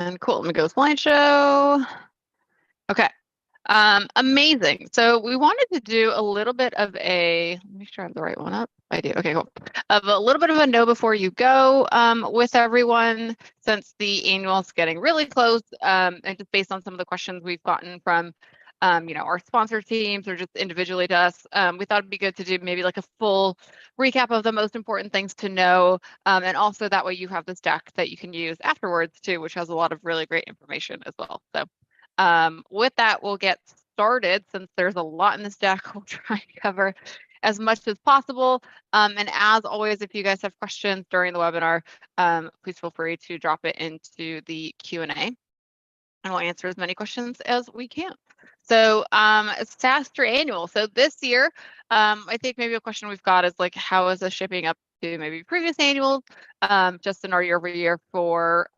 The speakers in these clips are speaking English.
And cool, let me go slideshow. Okay, amazing. So we wanted to do a little bit of a, let me make sure I have the right one up. I do, okay, cool. Of a little bit of a know before you go with everyone, since the annual is getting really close, and just based on some of the questions we've gotten from our sponsor teams or just individually to us, we thought it'd be good to do maybe like a full recap of the most important things to know. And also that way you have this deck that you can use afterwards too, which has a lot of really great information as well. So with that, we'll get started since there's a lot in this deck. We'll try and cover as much as possible. And as always, if you guys have questions during the webinar, please feel free to drop it into the Q&A and we'll answer as many questions as we can. So SaaStr annual. So this year, I think maybe a question we've got is like, how is this shipping up to maybe previous annuals, just in our year over year for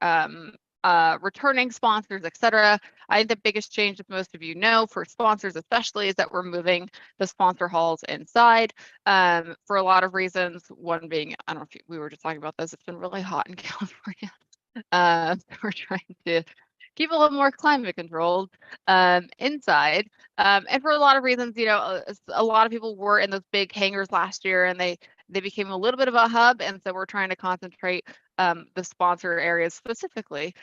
returning sponsors, etc. I think the biggest change, as most of you know, for sponsors especially, is that we're moving the sponsor halls inside for a lot of reasons. One being, I don't know if we were just talking about this, it's been really hot in California. We're trying to keep a little more climate controlled inside. And for a lot of reasons, a lot of people were in those big hangars last year and they became a little bit of a hub. And so we're trying to concentrate the sponsor areas specifically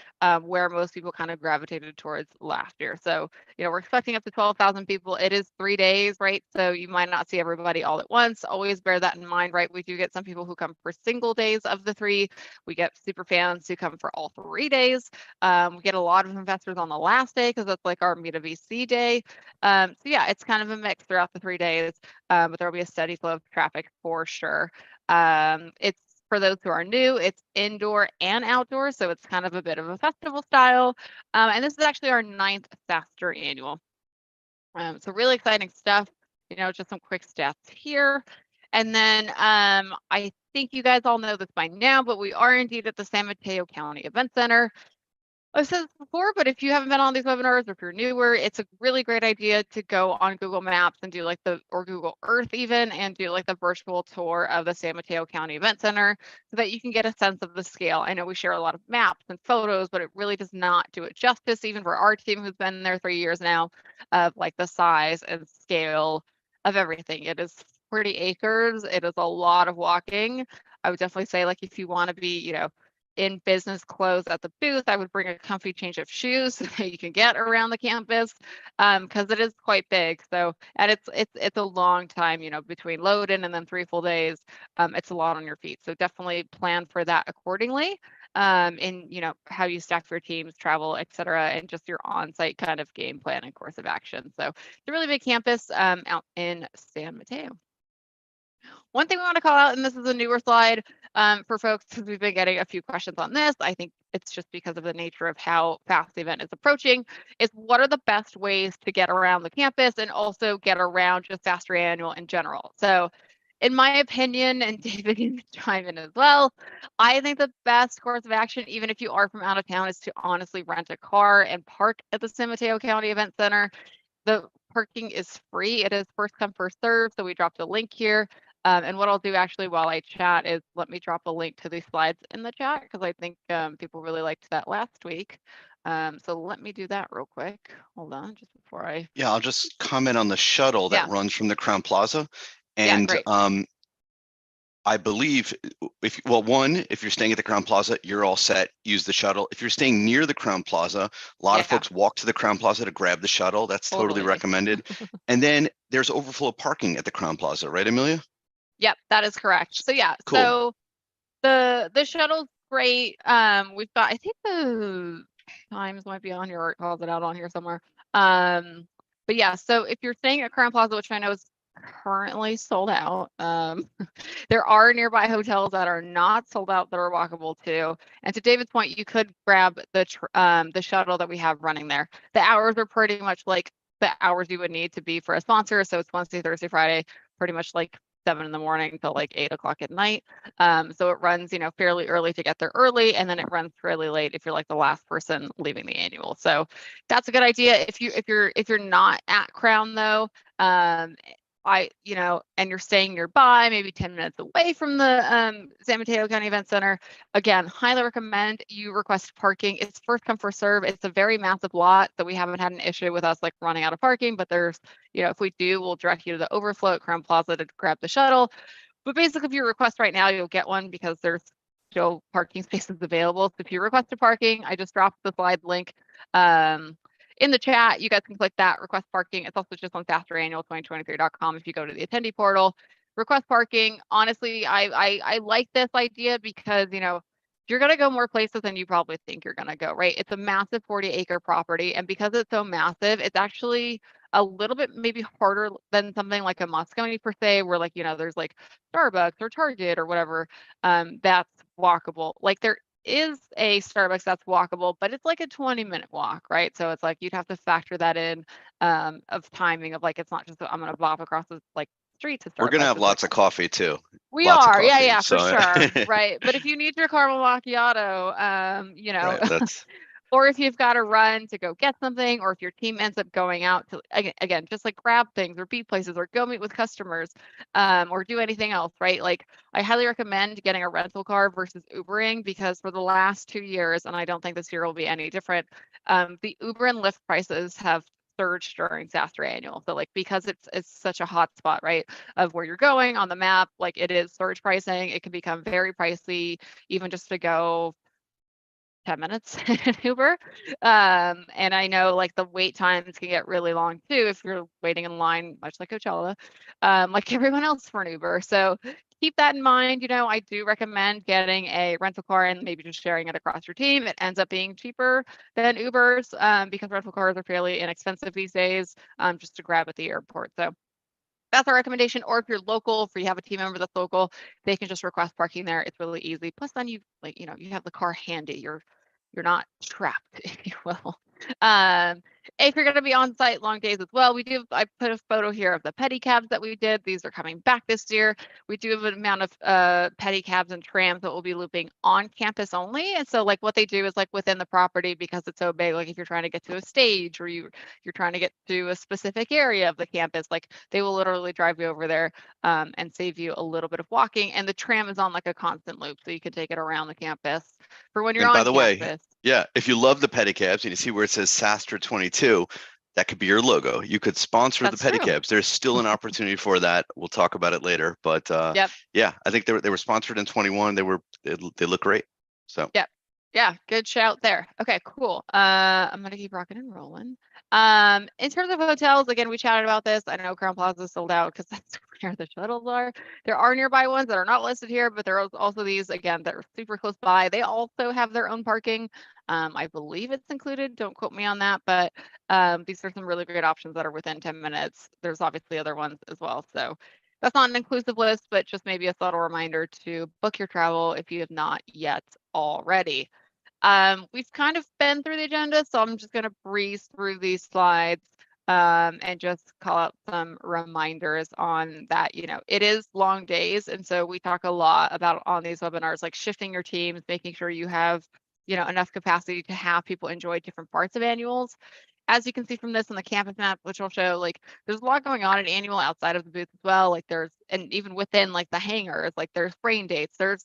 where most people kind of gravitated towards last year. So, we're expecting up to 12,000 people. It is 3 days, right? So you might not see everybody all at once. Always bear that in mind, right? We do get some people who come for single days of the 3. We get super fans who come for all 3 days. We get a lot of investors on the last day because that's like our Meet a VC day. So yeah, it's kind of a mix throughout the 3 days, but there'll be a steady flow of traffic for sure. It's for those who are new, it's indoor and outdoor, so it's kind of a bit of a festival style. And this is actually our 9th SaaStr annual. So really exciting stuff. Just some quick stats here. And then I think you guys all know this by now, but we are indeed at the San Mateo County Event Center. I've said this before, but if you haven't been on these webinars or if you're newer, it's a really great idea to go on Google Maps and do or Google Earth even, and do like the virtual tour of the San Mateo County Event Center so that you can get a sense of the scale. I know we share a lot of maps and photos, but it really does not do it justice, even for our team who's been there 3 years now, of like the size and scale of everything. It is 40 acres. It is a lot of walking. I would definitely say like if you want to be, in business clothes at the booth, I would bring a comfy change of shoes so that you can get around the campus because it is quite big. So, and it's a long time, between load in and then 3 full days. It's a lot on your feet. So definitely plan for that accordingly in, how you staff your teams, travel, etc., and just your on-site kind of game plan and course of action. So it's a really big campus out in San Mateo. One thing we want to call out, and this is a newer slide for folks because we've been getting a few questions on this. I think it's just because of the nature of how fast the event is approaching, is what are the best ways to get around the campus and also get around just SaaStr Annual in general. So in my opinion, and David can chime in as well, I think the best course of action, even if you are from out of town, is to honestly rent a car and park at the San Mateo County Event Center. The parking is free. It is first come, first serve. So we dropped a link here. And what I'll do actually while I chat is let me drop a link to these slides in the chat because I think people really liked that last week. So let me do that real quick. Hold on, just before I. Yeah, I'll just comment on the shuttle that runs from the Crowne Plaza. And I believe if you're staying at the Crowne Plaza, you're all set. Use the shuttle. If you're staying near the Crowne Plaza, a lot of folks walk to the Crowne Plaza to grab the shuttle. That's totally recommended. And then there's overflow parking at the Crowne Plaza, right, Amelia? Yep, that is correct. So yeah, cool. So the shuttle's great. We've got, I think the times might be on here or it calls it out on here somewhere. But yeah, so if you're staying at Crowne Plaza, which I know is currently sold out, there are nearby hotels that are not sold out that are walkable too. And to David's point, you could grab the shuttle that we have running there. The hours are pretty much like the hours you would need to be for a sponsor. So it's Wednesday, Thursday, Friday, pretty much like 7 in the morning till like 8 o'clock at night. So it runs, fairly early to get there early, and then it runs fairly late if you're like the last person leaving the annual. So that's a good idea. If you're not at Crowne though, and you're staying nearby, maybe 10 minutes away from the San Mateo County Event Center, again, highly recommend you request parking. It's first come, first serve. It's a very massive lot, so we haven't had an issue with us like running out of parking, but there's, if we do, we'll direct you to the overflow at Crown Plaza to grab the shuttle. But basically, if you request right now, you'll get one because there's still parking spaces available. So if you request a parking, I just dropped the slide link in the chat. You guys can click that, request parking. It's also just on SaaStrannual2023.com. If you go to the attendee portal, request parking. Honestly, I like this idea because, you're going to go more places than you probably think you're going to go, right? It's a massive 40-acre property. And because it's so massive, it's actually a little bit maybe harder than something like a Moscone per se, where like, there's like Starbucks or Target or whatever that's walkable. Like there is a Starbucks that's walkable, but it's like a 20-minute walk, right? So it's like you'd have to factor that in of timing of like, it's not just I'm going to bop across the like street to Starbucks. We're going to have lots of coffee too. We are, yeah, so. For sure, right? But if you need your caramel macchiato, right, that's or if you've got to run to go get something, or if your team ends up going out to, again, just like grab things or be places or go meet with customers or do anything else, right? Like I highly recommend getting a rental car versus Ubering, because for the last 2 years, and I don't think this year will be any different, the Uber and Lyft prices have surged during SaaStr annual. So like, because it's such a hot spot, right, of where you're going on the map, like it is surge pricing. It can become very pricey, even just to go 10 minutes in Uber. And I know like the wait times can get really long too if you're waiting in line, much like Coachella, like everyone else for an Uber. So keep that in mind. I do recommend getting a rental car and maybe just sharing it across your team. It ends up being cheaper than Ubers because rental cars are fairly inexpensive these days, just to grab at the airport. So that's our recommendation. Or if you're local, if you have a team member that's local, they can just request parking there. It's really easy. Plus then you have the car handy. You're not trapped, if you will. If you're going to be on site long days as well, I put a photo here of the pedicabs that we did. These are coming back this year. We do have an amount of pedicabs and trams that will be looping on campus only. And so like what they do is like within the property, because it's so big, like if you're trying to get to a stage or you're trying to get to a specific area of the campus, like they will literally drive you over there and save you a little bit of walking. And the tram is on like a constant loop, so you can take it around the campus for when you're on campus. By the way, yeah, if you love the pedicabs and you see where it says SaaStr 22, that could be your logo. You could sponsor the pedicabs. There's still an opportunity for that. We'll talk about it later. But yeah, I think they were sponsored in 21. They look great. So yeah, good shout there. Okay, cool. I'm gonna keep rocking and rolling. In terms of hotels, again, we chatted about this. I know Crown Plaza is sold out because that's where the shuttles are. There are nearby ones that are not listed here, but there are also these, again, that are super close by. They also have their own parking. I believe it's included. Don't quote me on that, but these are some really great options that are within 10 minutes. There's obviously other ones as well. So that's not an inclusive list, but just maybe a subtle reminder to book your travel if you have not yet already. We've kind of been through the agenda, so I'm just going to breeze through these slides and just call out some reminders on that. It is long days, and so we talk a lot about on these webinars, like shifting your teams, making sure you have enough capacity to have people enjoy different parts of annuals. As you can see from this on the campus map, which will show, like there's a lot going on at annual outside of the booth as well. Like and even within like the hangars, like there's Braindates, there's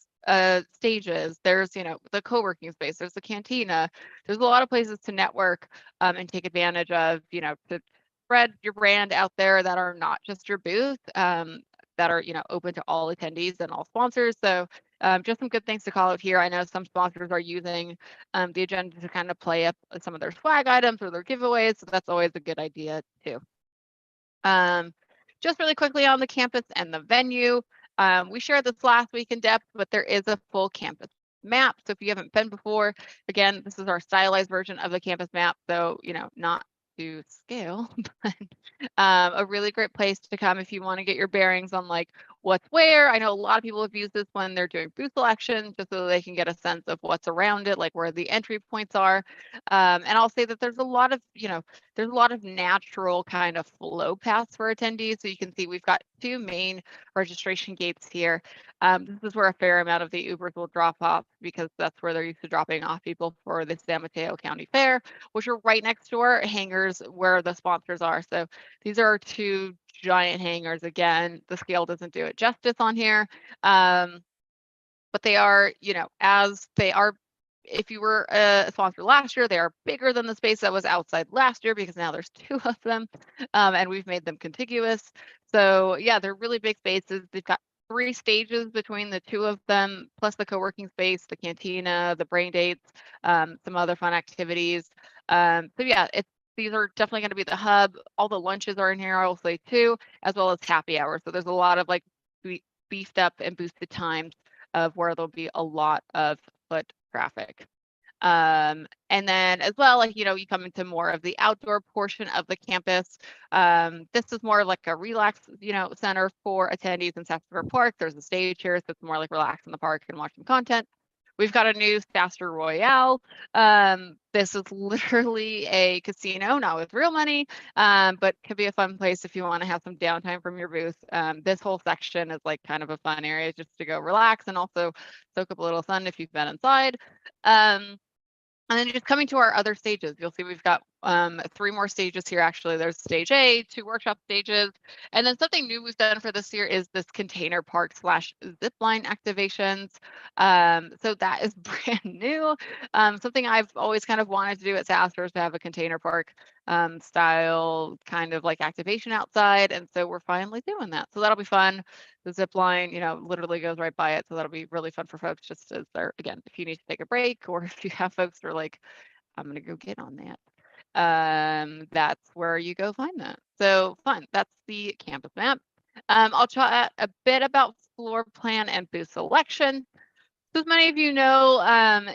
stages, there's the co-working space, there's the cantina. There's a lot of places to network and take advantage of, to spread your brand out there that are not just your booth, that are open to all attendees and all sponsors. So just some good things to call out here. I know some sponsors are using the agenda to kind of play up some of their swag items or their giveaways, so that's always a good idea too. Just really quickly on the campus and the venue. We shared this last week in depth, but there is a full campus map. So if you haven't been before, again, this is our stylized version of the campus map. So, not to scale, but a really great place to come if you want to get your bearings on like what's where. I know a lot of people have used this when they're doing booth selection, just so they can get a sense of what's around it, like where the entry points are. And I'll say that there's a lot of, there's a lot of natural kind of flow paths for attendees. So you can see we've got 2 main registration gates here. This is where a fair amount of the Ubers will drop off, because that's where they're used to dropping off people for the San Mateo County Fair, which are right next door hangars where the sponsors are. So these are 2 giant hangers. Again, the scale doesn't do it justice on here. But they are, as they are, if you were a sponsor last year, they are bigger than the space that was outside last year because now there's 2 of them, and we've made them contiguous. So yeah, they're really big spaces. They've got 3 stages between the 2 of them, plus the co-working space, the cantina, the Braindates, some other fun activities. So yeah, these are definitely going to be the hub. All the lunches are in here, I'll say too, as well as happy hours. So there's a lot of like beefed up and boosted times of where there'll be a lot of foot traffic. And then as well, like, you come into more of the outdoor portion of the campus. This is more like a relax, center for attendees in SaaStr Park. There's a stage here, so it's more like relax in the park and watch some content. We've got a new SaaStr Royale. This is literally a casino, not with real money, but could be a fun place if you want to have some downtime from your booth. This whole section is like kind of a fun area just to go relax and also soak up a little sun if you've been inside. And then just coming to our other stages, you'll see we've got 3 more stages here. Actually, there's stage A, 2 workshop stages. And then something new we've done for this year is this container park / zipline activations. So that is brand new. Something I've always kind of wanted to do at SaaStr is to have a container park style kind of like activation outside. And so we're finally doing that. So that'll be fun. The zip line, literally goes right by it. So that'll be really fun for folks just as they're, again, if you need to take a break or if you have folks that are like, I'm going to go get on that. That's where you go find that. So fun. That's the campus map. I'll chat a bit about floor plan and booth selection. So as many of you know,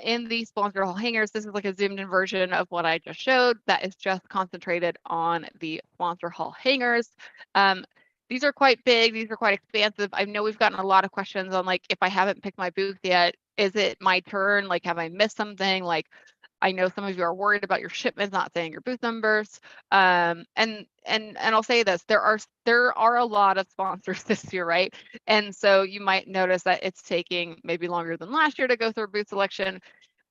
in the sponsor hall hangers, this is like a zoomed in version of what I just showed that is just concentrated on the sponsor hall hangers. These are quite big. These are quite expansive. I know we've gotten a lot of questions on like, if I haven't picked my booth yet, is it my turn? Like, have I missed something? Like, I know some of you are worried about your shipments not saying your booth numbers. And I'll say this, there are a lot of sponsors this year, right? And so you might notice that it's taking maybe longer than last year to go through booth selection.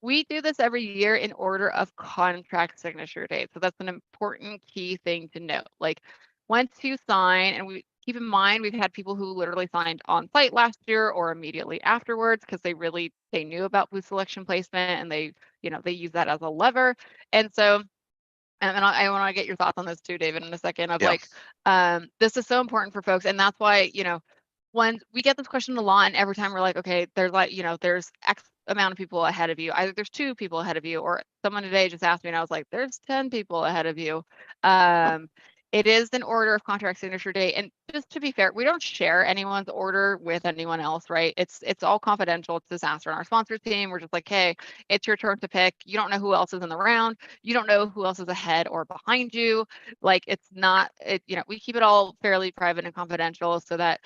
We do this every year in order of contract signature date. So that's an important key thing to note. Like once you sign, and we keep in mind, we've had people who literally signed on site last year or immediately afterwards because they knew about booth selection placement and they use that as a lever. And so, and I want to get your thoughts on this too, David, in a second of like, this is so important for folks. And that's why, when we get this question a lot and every time we're like, okay, there's like, there's X amount of people ahead of you. Either there's 2 people ahead of you or someone today just asked me and I was like, there's 10 people ahead of you. It is an order of contract signature date. And just to be fair, we don't share anyone's order with anyone else, right? It's all confidential. It's SaaStr and our sponsor team. We're just like, hey, it's your turn to pick. You don't know who else is in the round. You don't know who else is ahead or behind you. Like it's not, we keep it all fairly private and confidential so that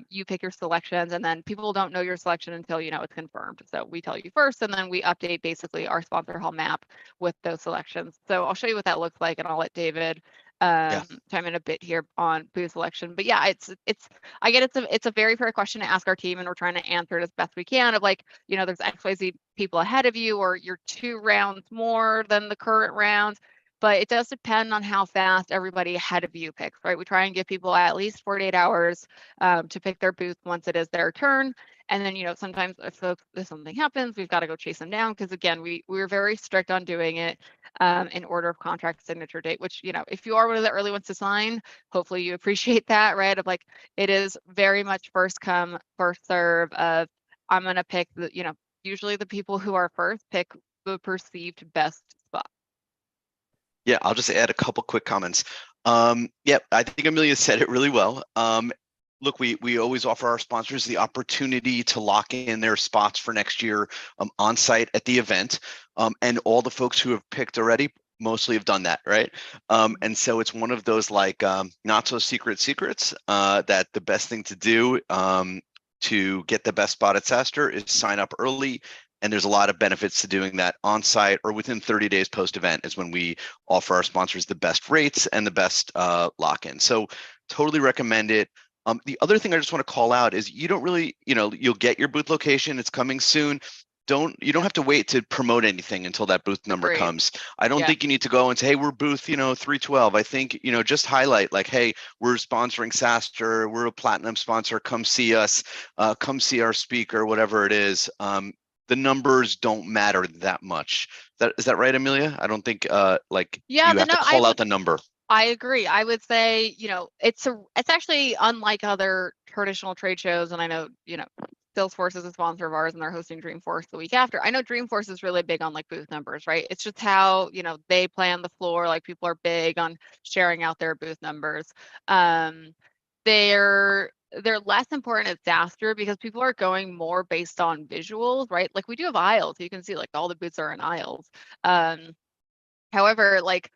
you pick your selections and then people don't know your selection until, it's confirmed. So we tell you first and then we update basically our sponsor hall map with those selections. So I'll show you what that looks like and I'll let David chime in a bit here on booth selection. But yeah, I get it's a very fair question to ask our team and we're trying to answer it as best we can of like, there's XYZ people ahead of you or you're 2 rounds more than the current rounds. But it does depend on how fast everybody ahead of you picks, right? We try and give people at least 48 hours to pick their booth once it is their turn. And then, sometimes if something happens, we've got to go chase them down because again, we're very strict on doing it in order of contract signature date, which, if you are one of the early ones to sign, hopefully you appreciate that, right? Of like, it is very much first come, first serve of I'm going to pick the, usually the people who are first pick the perceived best spot. Yeah, I'll just add a couple quick comments. Yeah, I think Amelia said it really well. Look, we always offer our sponsors the opportunity to lock in their spots for next year on site at the event. And all the folks who have picked already mostly have done that, right? And so it's one of those like not so secret secrets that the best thing to do to get the best spot at SaaStr is sign up early. And there's a lot of benefits to doing that on site or within 30 days post event is when we offer our sponsors the best rates and the best lock-in. So totally recommend it. The other thing I just want to call out is you don't really, you'll get your booth location. It's coming soon. you don't have to wait to promote anything until that booth number comes. I don't think you need to go and say, hey, we're booth 312. I think just highlight like, hey, we're sponsoring SaaStr, we're a platinum sponsor, come see us, come see our speaker, whatever it is. The numbers don't matter that much. Is that right, Amelia? I don't think you have to call out the number. I agree. I would say, it's actually unlike other traditional trade shows, and I know, Salesforce is a sponsor of ours and they're hosting Dreamforce the week after. I know Dreamforce is really big on like booth numbers, right? It's just how, they plan the floor, like people are big on sharing out their booth numbers. They're less important at SaaStr because people are going more based on visuals, right? Like we do have aisles. You can see like all the booths are in aisles. However, like,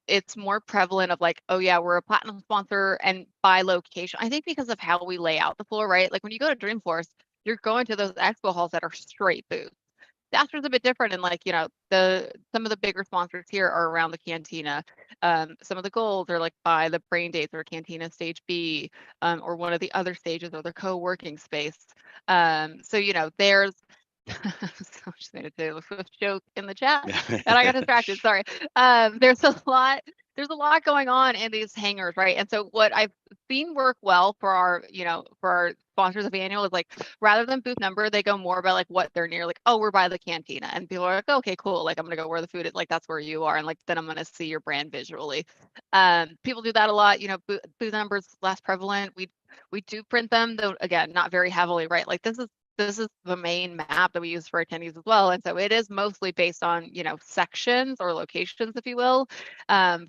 it's more prevalent of like, oh yeah, we're a platinum sponsor and by location. I think because of how we lay out the floor, right? Like when you go to Dreamforce, you're going to those expo halls that are straight booths. SaaStr is a bit different, and like, some of the bigger sponsors here are around the cantina. Some of the golds are like by the Braindates or cantina stage B, or one of the other stages or the co-working space. So there's so just made a Swift joke in the chat and I got distracted. Sorry. There's a lot going on in these hangars, right? And so what I've seen work well for our, for our sponsors of annual is like, rather than booth number, they go more about like what they're near, like, oh, we're by the cantina, and people are like, okay, cool. Like I'm gonna go where the food is, like that's where you are, and like then I'm gonna see your brand visually. People do that a lot. Booth numbers less prevalent. We do print them, though, again, not very heavily, right? Like this is the main map that we use for attendees as well. And so it is mostly based on, sections or locations, if you will,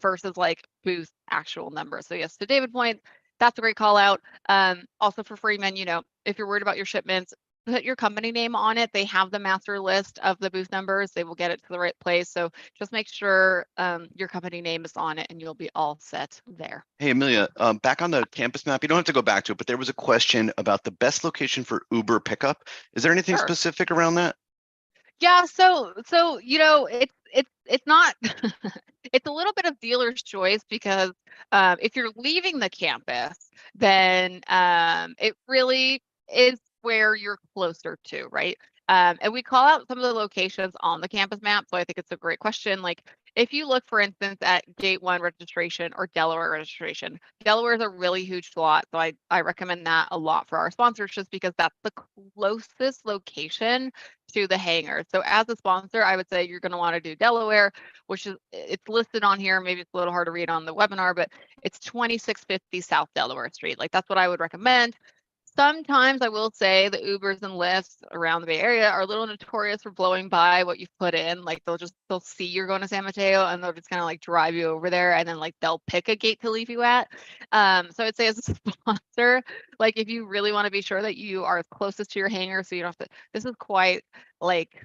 versus like booth actual numbers. So yes, to David's point, that's a great call out. Also for Freeman, if you're worried about your shipments, put your company name on it. They have the master list of the booth numbers. They will get it to the right place. So just make sure your company name is on it and you'll be all set there. Hey, Amelia, back on the campus map, you don't have to go back to it, but there was a question about the best location for Uber pickup. Is there anything specific around that? Yeah, so it's not it's a little bit of dealer's choice because if you're leaving the campus, then it really is where you're closer to, right? And we call out some of the locations on the campus map, so I think it's a great question. Like if you look, for instance, at Gate 1 registration or Delaware registration, Delaware is a really huge slot, so I recommend that a lot for our sponsors just because that's the closest location to the hangar. So as a sponsor, I would say you're going to want to do Delaware, which is, it's listed on here. Maybe it's a little hard to read on the webinar, but it's 2650 South Delaware Street. Like that's what I would recommend. Sometimes I will say the Ubers and Lyfts around the Bay Area are a little notorious for blowing by what you've put in. Like they'll see you're going to San Mateo and they'll just kind of like drive you over there, and then like they'll pick a gate to leave you at. So I'd say as a sponsor, like if you really want to be sure that you are closest to your hangar, so you don't have to, this is quite like,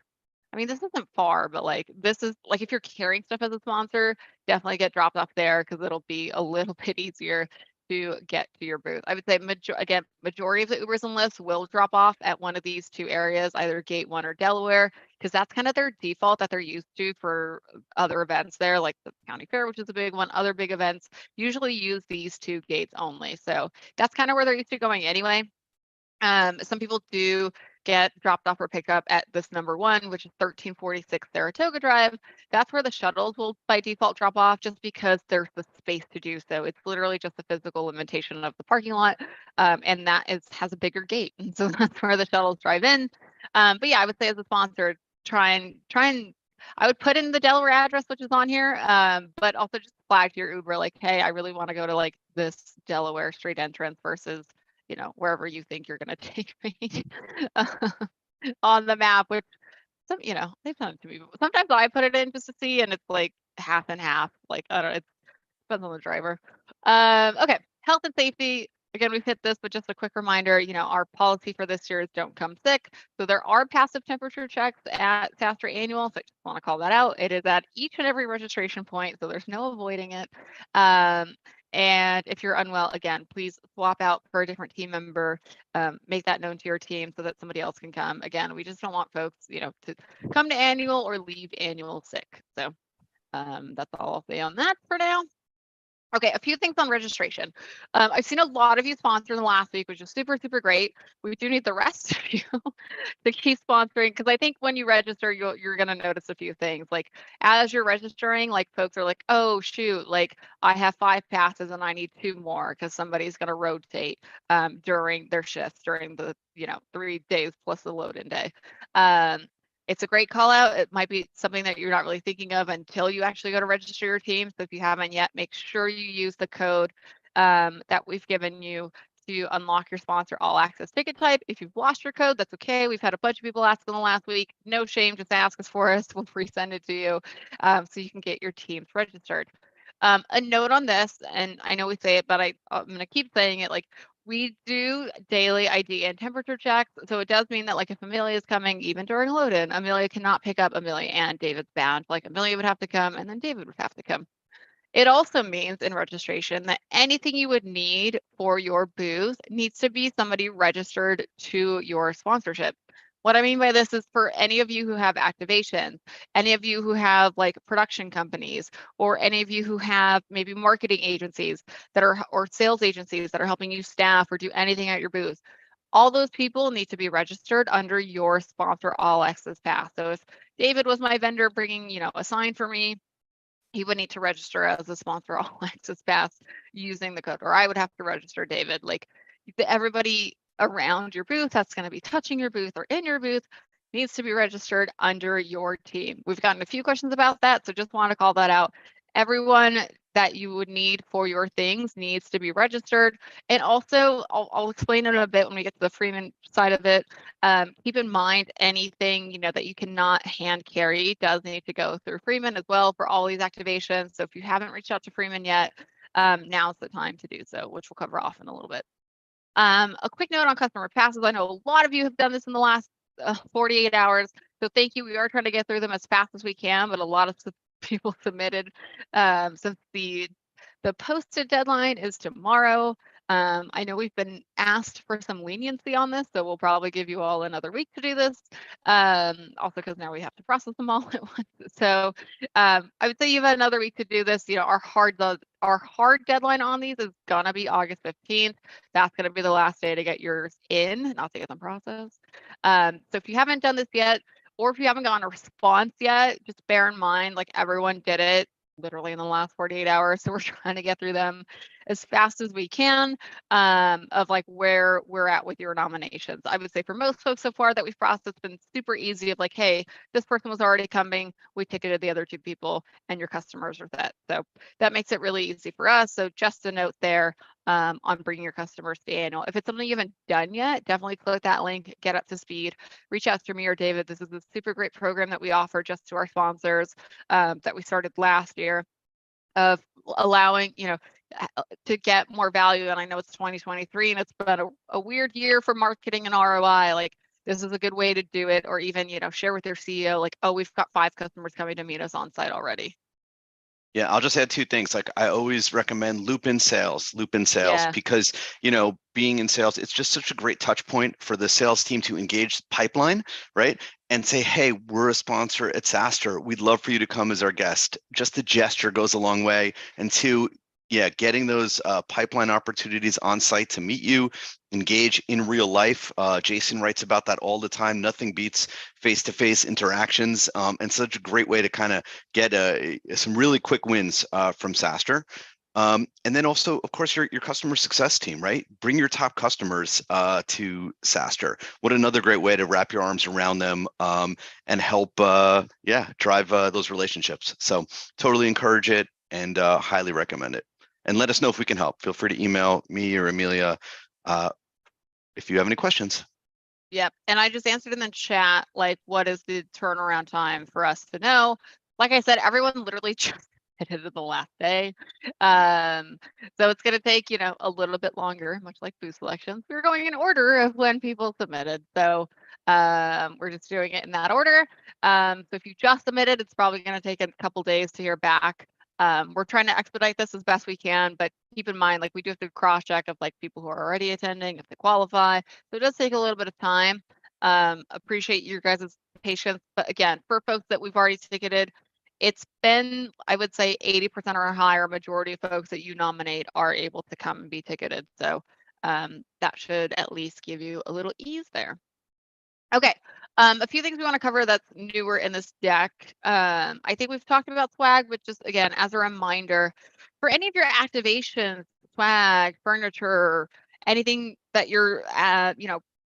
I mean, this isn't far, but like this is like if you're carrying stuff as a sponsor, definitely get dropped off there because it'll be a little bit easier to get to your booth. I would say majority of the Ubers and Lyfts will drop off at one of these two areas, either Gate 1 or Delaware, because that's kind of their default that they're used to for other events there, like the county fair, which is a big one. Other big events usually use these two gates only. So that's kind of where they're used to going anyway. Some people do get dropped off or pick up at this number 1, which is 1346 Saratoga Drive. That's where the shuttles will by default drop off just because there's the space to do so. It's literally just a physical limitation of the parking lot, and that has a bigger gate. And so that's where the shuttles drive in. But yeah, I would say as a sponsor, try and I would put in the Delaware address, which is on here, but also just flag to your Uber like, hey, I really want to go to like this Delaware street entrance versus wherever you think you're going to take me on the map, which they've done it to me. Sometimes I put it in just to see, and it's like half and half. Like, I don't know, it depends on the driver. Okay, health and safety. Again, we've hit this, but just a quick reminder, our policy for this year is don't come sick. So there are passive temperature checks at SaaStr Annual. So I just want to call that out. It is at each and every registration point, so there's no avoiding it. And if you're unwell, again, please swap out for a different team member, make that known to your team so that somebody else can come. Again, we just don't want folks, to come to annual or leave annual sick. So that's all I'll say on that for now. Okay, a few things on registration. I've seen a lot of you sponsor in the last week, which is super, super great. We do need the rest of you to keep sponsoring, because I think when you register, you're going to notice a few things. Like as you're registering, like folks are like, oh shoot, like I have 5 passes and I need 2 more because somebody's going to rotate during their shifts during the 3 days plus the load-in day. It's a great call out. It might be something that you're not really thinking of until you actually go to register your team. So if you haven't yet, make sure you use the code that we've given you to unlock your sponsor all access ticket type. If you've lost your code, that's okay. We've had a bunch of people ask in the last week. No shame, just ask us for us. We'll resend it to you so you can get your teams registered. A note on this, and I know we say it, but I'm going to keep saying it, like we do daily ID and temperature checks. So it does mean that like if Amelia is coming, even during load-in, Amelia cannot pick up Amelia and David's bound. Like Amelia would have to come and then David would have to come. It also means in registration that anything you would need for your booth needs to be somebody registered to your sponsorship. What I mean by this is for any of you who have activations, any of you who have like production companies, or any of you who have maybe marketing agencies that are, or sales agencies that are helping you staff or do anything at your booth, all those people need to be registered under your sponsor all access pass. So if David was my vendor bringing, a sign for me, he would need to register as a sponsor all access pass using the code, or I would have to register David. Like everybody around your booth that's going to be touching your booth or in your booth needs to be registered under your team. We've gotten a few questions about that, so just want to call that out. Everyone that you would need for your things needs to be registered. And also, I'll explain it a bit when we get to the Freeman side of it. Keep in mind anything that you cannot hand carry does need to go through Freeman as well for all these activations. So if you haven't reached out to Freeman yet, now's the time to do so, which we'll cover off in a little bit. A quick note on customer passes. I know a lot of you have done this in the last 48 hours. So thank you. We are trying to get through them as fast as we can, but a lot of people submitted since the posted deadline is tomorrow. I know we've been asked for some leniency on this, so we'll probably give you all another week to do this. Also, because now we have to process them all at once. So I would say you've had another week to do this. Our hard deadline on these is gonna be August 15th. That's gonna be the last day to get yours in, not to get them processed. So if you haven't done this yet, or if you haven't gotten a response yet, just bear in mind, like everyone did it literally in the last 48 hours. So we're trying to get through them as fast as we can of like where we're at with your nominations. I would say for most folks so far that we've processed, it's been super easy of like, hey, this person was already coming. We ticketed the other 2 people and your customers are set. So that makes it really easy for us. So just a note there on bringing your customers to annual. If it's something you haven't done yet, definitely click that link, get up to speed, reach out to me or David. This is a super great program that we offer just to our sponsors that we started last year of allowing, to get more value. And I know it's 2023 and it's been a weird year for marketing and ROI. Like this is a good way to do it, or even, share with your CEO, like, oh, we've got 5 customers coming to meet us on site already. Yeah, I'll just add 2 things. Like I always recommend loop in sales, Yeah. because, being in sales, it's just such a great touch point for the sales team to engage the pipeline, right? And say, hey, we're a sponsor at SaaStr. We'd love for you to come as our guest. Just the gesture goes a long way. And 2, getting those pipeline opportunities on site to meet you, engage in real life. Jason writes about that all the time. Nothing beats face-to-face interactions, and such a great way to kind of get some really quick wins from SaaStr. And then also, of course, your customer success team, right? Bring your top customers to SaaStr. What another great way to wrap your arms around them and help, drive those relationships. So totally encourage it and highly recommend it. And let us know if we can help. Feel free to email me or Amelia if you have any questions. Yep. And I just answered in the chat, like, what is the turnaround time for us to know? Like I said, everyone literally just hit it the last day. So it's going to take, a little bit longer, much like booth selections. We're going in order of when people submitted. So we're just doing it in that order. So if you just submitted, it's probably going to take a couple days to hear back. We're trying to expedite this as best we can, but keep in mind, like we do have to cross check of like people who are already attending, if they qualify. So it does take a little bit of time. Appreciate your guys' patience. But again, for folks that we've already ticketed, it's been, I would say 80% or higher, majority of folks that you nominate are able to come and be ticketed. So that should at least give you a little ease there. Okay, a few things we want to cover that's newer in this deck. I think we've talked about swag, but just again, as a reminder, for any of your activations, swag, furniture, anything that you're,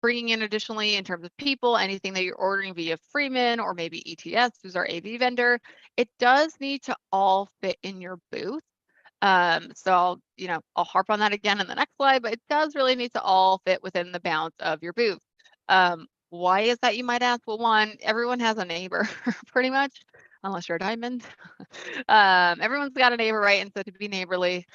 bringing in additionally in terms of people, anything that you're ordering via Freeman or maybe ETS, who's our AV vendor, it does need to all fit in your booth. So I'll harp on that again in the next slide, but it does really need to all fit within the bounds of your booth. Why is that, you might ask? Well, one, everyone has a neighbor pretty much, unless you're a diamond. Everyone's got a neighbor, right? And so to be neighborly,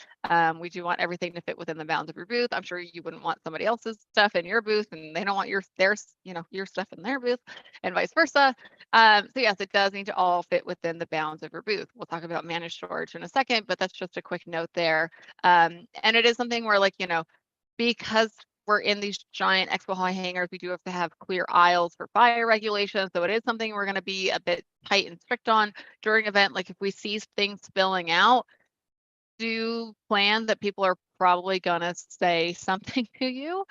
we do want everything to fit within the bounds of your booth. I'm sure you wouldn't want somebody else's stuff in your booth and they don't want your stuff in their booth, and vice versa. So yes, it does need to all fit within the bounds of your booth. We'll talk about managed storage in a second, but that's just a quick note there. And it is something where, like, because we're in these giant expo hall hangars, we do have to have clear aisles for fire regulations. So it is something we're going to be a bit tight and strict on during event. Like if we see things spilling out, do plan that people are probably going to say something to you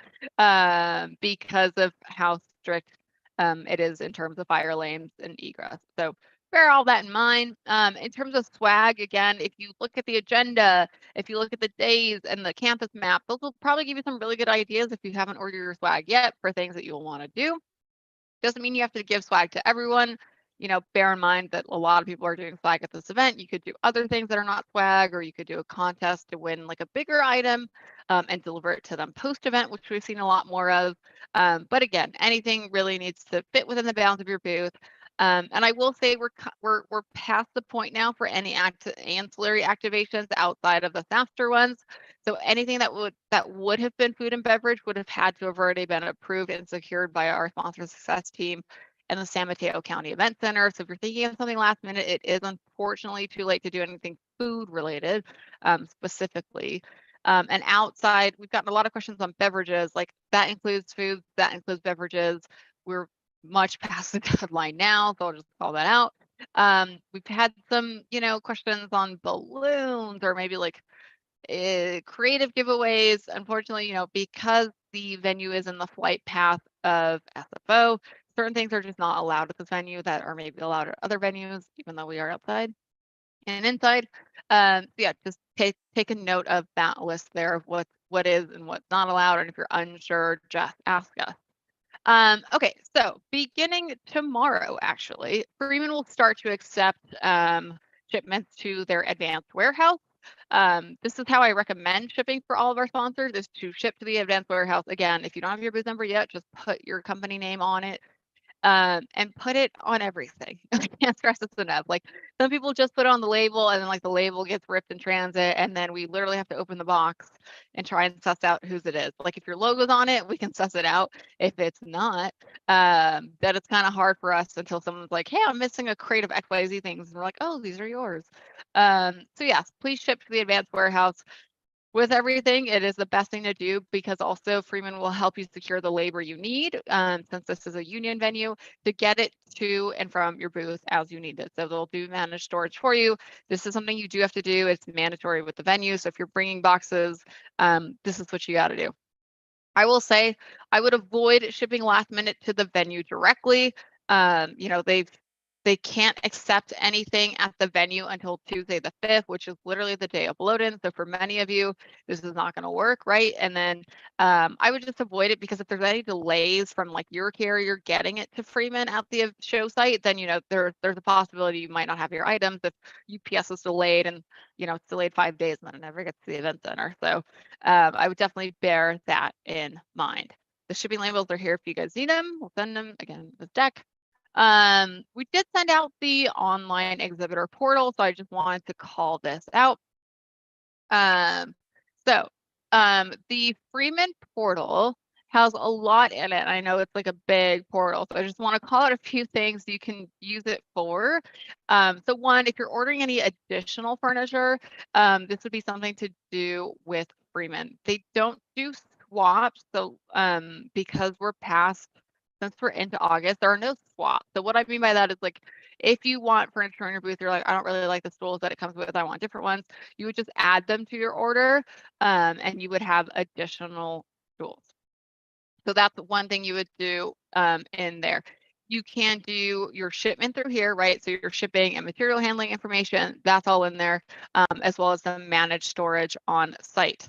because of how strict it is in terms of fire lanes and egress. So bear all that in mind. In terms of swag, again, if you look at the agenda, if you look at the days and the campus map, those will probably give you some really good ideas if you haven't ordered your swag yet for things that you'll want to do. Doesn't mean you have to give swag to everyone. Bear in mind that a lot of people are doing swag at this event. You could do other things that are not swag, or you could do a contest to win like a bigger item and deliver it to them post-event, which we've seen a lot more of. But again, anything really needs to fit within the bounds of your booth. And I will say we're past the point now for any ancillary activations outside of the SaaStr ones. So anything that would have been food and beverage would have had to have already been approved and secured by our sponsor success team and the San Mateo County Event Center. So if you're thinking of something last minute, it is unfortunately too late to do anything food related specifically. And outside, we've gotten a lot of questions on beverages, like that includes food, that includes beverages. We're much past the deadline now, so I'll just call that out. We've had some, questions on balloons or maybe like creative giveaways. Unfortunately, because the venue is in the flight path of SFO, certain things are just not allowed at this venue that are maybe allowed at other venues, even though we are outside and inside. So yeah, just take a note of that list there of what is and what's not allowed. And if you're unsure, just ask us. Okay, so beginning tomorrow, actually, Freeman will start to accept shipments to their advanced warehouse. This is how I recommend shipping for all of our sponsors, is to ship to the advanced warehouse. Again, if you don't have your booth number yet, just put your company name on it. And put it on everything. I can't stress this enough. Like some people just put it on the label and then like the label gets ripped in transit and then we literally have to open the box and try and suss out whose it is. Like if your logo's on it, we can suss it out. If it's not, that it's kind of hard for us until someone's like, hey, I'm missing a crate of XYZ things. And we're like, oh, these are yours. So yes, please ship to the advanced warehouse. With everything, it is the best thing to do because also Freeman will help you secure the labor you need, since this is a union venue, to get it to and from your booth as you need it. So they'll do managed storage for you. This is something you do have to do. It's mandatory with the venue. So if you're bringing boxes, this is what you got to do. I will say I would avoid shipping last minute to the venue directly. They can't accept anything at the venue until Tuesday the 5th, which is literally the day of load-in. So for many of you, this is not going to work, right? And then I would just avoid it because if there's any delays from like your carrier getting it to Freeman at the show site, then there's a possibility you might not have your items if UPS is delayed and it's delayed 5 days and then it never gets to the event center. So I would definitely bear that in mind. The shipping labels are here if you guys need them. We'll send them again with deck. We did send out the online exhibitor portal, so I just wanted to call this out. The Freeman portal has a lot in it. I know it's like a big portal, so I just want to call out a few things you can use it for. So one, if you're ordering any additional furniture, this would be something to do with Freeman. They don't do swaps, so because we're past since we're into August, there are no swaps. So what I mean by that is like, if you want furniture in your booth, you're like, I don't really like the stools that it comes with, I want different ones. You would just add them to your order, and you would have additional stools. So that's one thing you would do in there. You can do your shipment through here, right? So your shipping and material handling information, that's all in there, as well as the managed storage on site.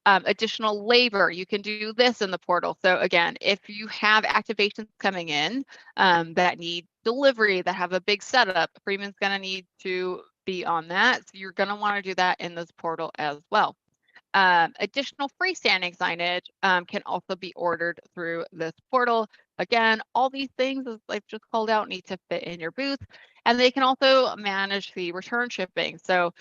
Additional labor, you can do this in the portal. So again, if you have activations coming in that need delivery, that have a big setup, Freeman's going to need to be on that. So you're going to want to do that in this portal as well. Additional freestanding signage can also be ordered through this portal. Again, all these things, as I've just called out, need to fit in your booth, and they can also manage the return shipping. So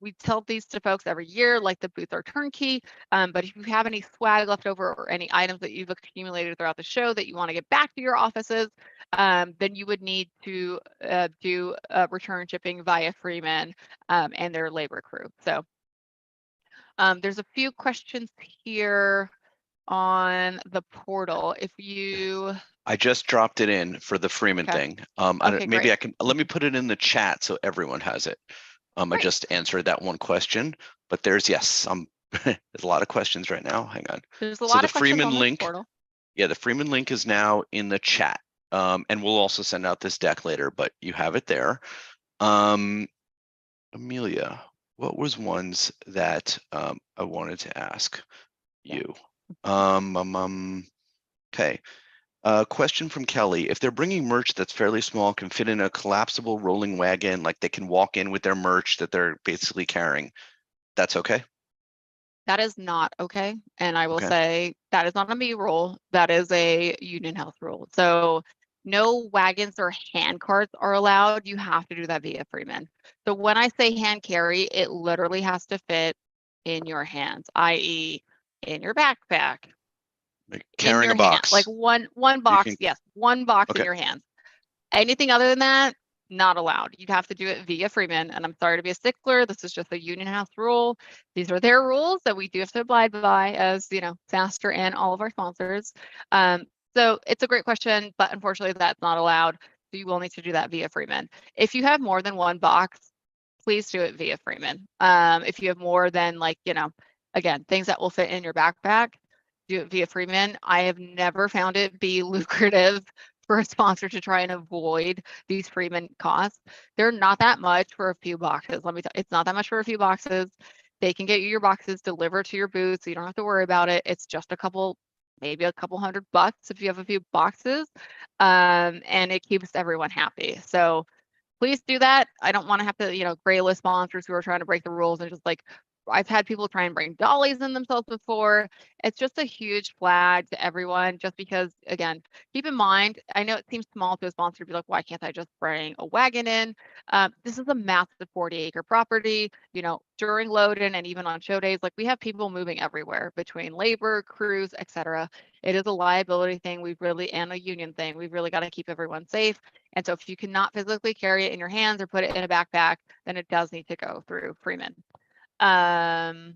we tell these to folks every year, like the booths are turnkey, but if you have any swag left over or any items that you've accumulated throughout the show that you want to get back to your offices, then you would need to do return shipping via Freeman and their labor crew. So there's a few questions here on the portal. If you, I just dropped it in for the Freeman thing. Okay, maybe great. I can, let me put it in the chat so everyone has it. I just answered that one question, but there's, yes, there's a lot of questions right now. Hang on. There's a lot of questions on this portal. Yeah, the Freeman link is now in the chat. And we'll also send out this deck later, but you have it there. Amelia, what was ones that I wanted to ask you? Okay. Question from Kelly. If they're bringing merch that's fairly small, can fit in a collapsible rolling wagon, like they can walk in with their merch that they're basically carrying, that's okay? That is not okay. And I will say that is not a me rule. That is a Union Health rule. So no wagons or hand carts are allowed. You have to do that via Freeman. So when I say hand carry, it literally has to fit in your hands, i.e. in your backpack. Like carrying a box. Like one box, yes, one box in your hands. Anything other than that, not allowed. You'd have to do it via Freeman. And I'm sorry to be a stickler. This is just a Union House rule. These are their rules that we do have to abide by as, you know, SaaStr and all of our sponsors. So it's a great question, but unfortunately that's not allowed. So you will need to do that via Freeman. If you have more than one box, please do it via Freeman. If you have more than, like, you know, again, things that will fit in your backpack, do it via Freeman. I have never found it be lucrative for a sponsor to try and avoid these Freeman costs. They're not that much for a few boxes. Let me tell you, it's not that much for a few boxes. They can get you your boxes delivered to your booth, so you don't have to worry about it. It's just maybe a couple $100 if you have a few boxes, and it keeps everyone happy. So please do that. I don't want to have to, you know, gray list sponsors who are trying to break the rules and just like, I've had people try and bring dollies in themselves before. It's just a huge flag to everyone, just because, again, keep in mind, I know it seems small to a sponsor to be like, why can't I just bring a wagon in? This is a massive 40-acre property, you know, during load-in and even on show days, like we have people moving everywhere between labor, crews, etc. It is a liability thing. And a union thing. We've really got to keep everyone safe. And so if you cannot physically carry it in your hands or put it in a backpack, then it does need to go through Freeman. Okay.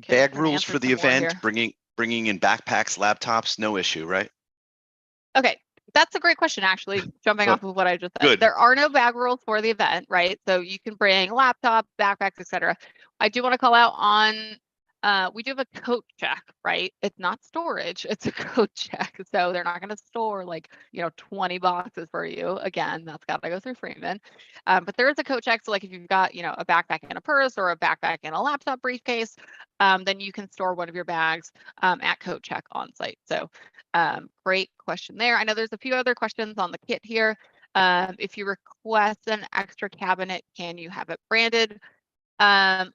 Bag rules for the event, bringing in backpacks, laptops, no issue, right? Okay, that's a great question, actually, jumping off of what I just said. Good. There are no bag rules for the event, right? So you can bring laptops, backpacks, etc. I do want to call out on, we do have a coat check, right? It's not storage, it's a coat check. So they're not going to store, like, you know, 20 boxes for you. Again, that's got to go through Freeman. But there is a coat check. So like if you've got, you know, a backpack and a purse or a backpack and a laptop briefcase, then you can store one of your bags at coat check on site. So great question there. I know there's a few other questions on the kit here. If you request an extra cabinet, can you have it branded?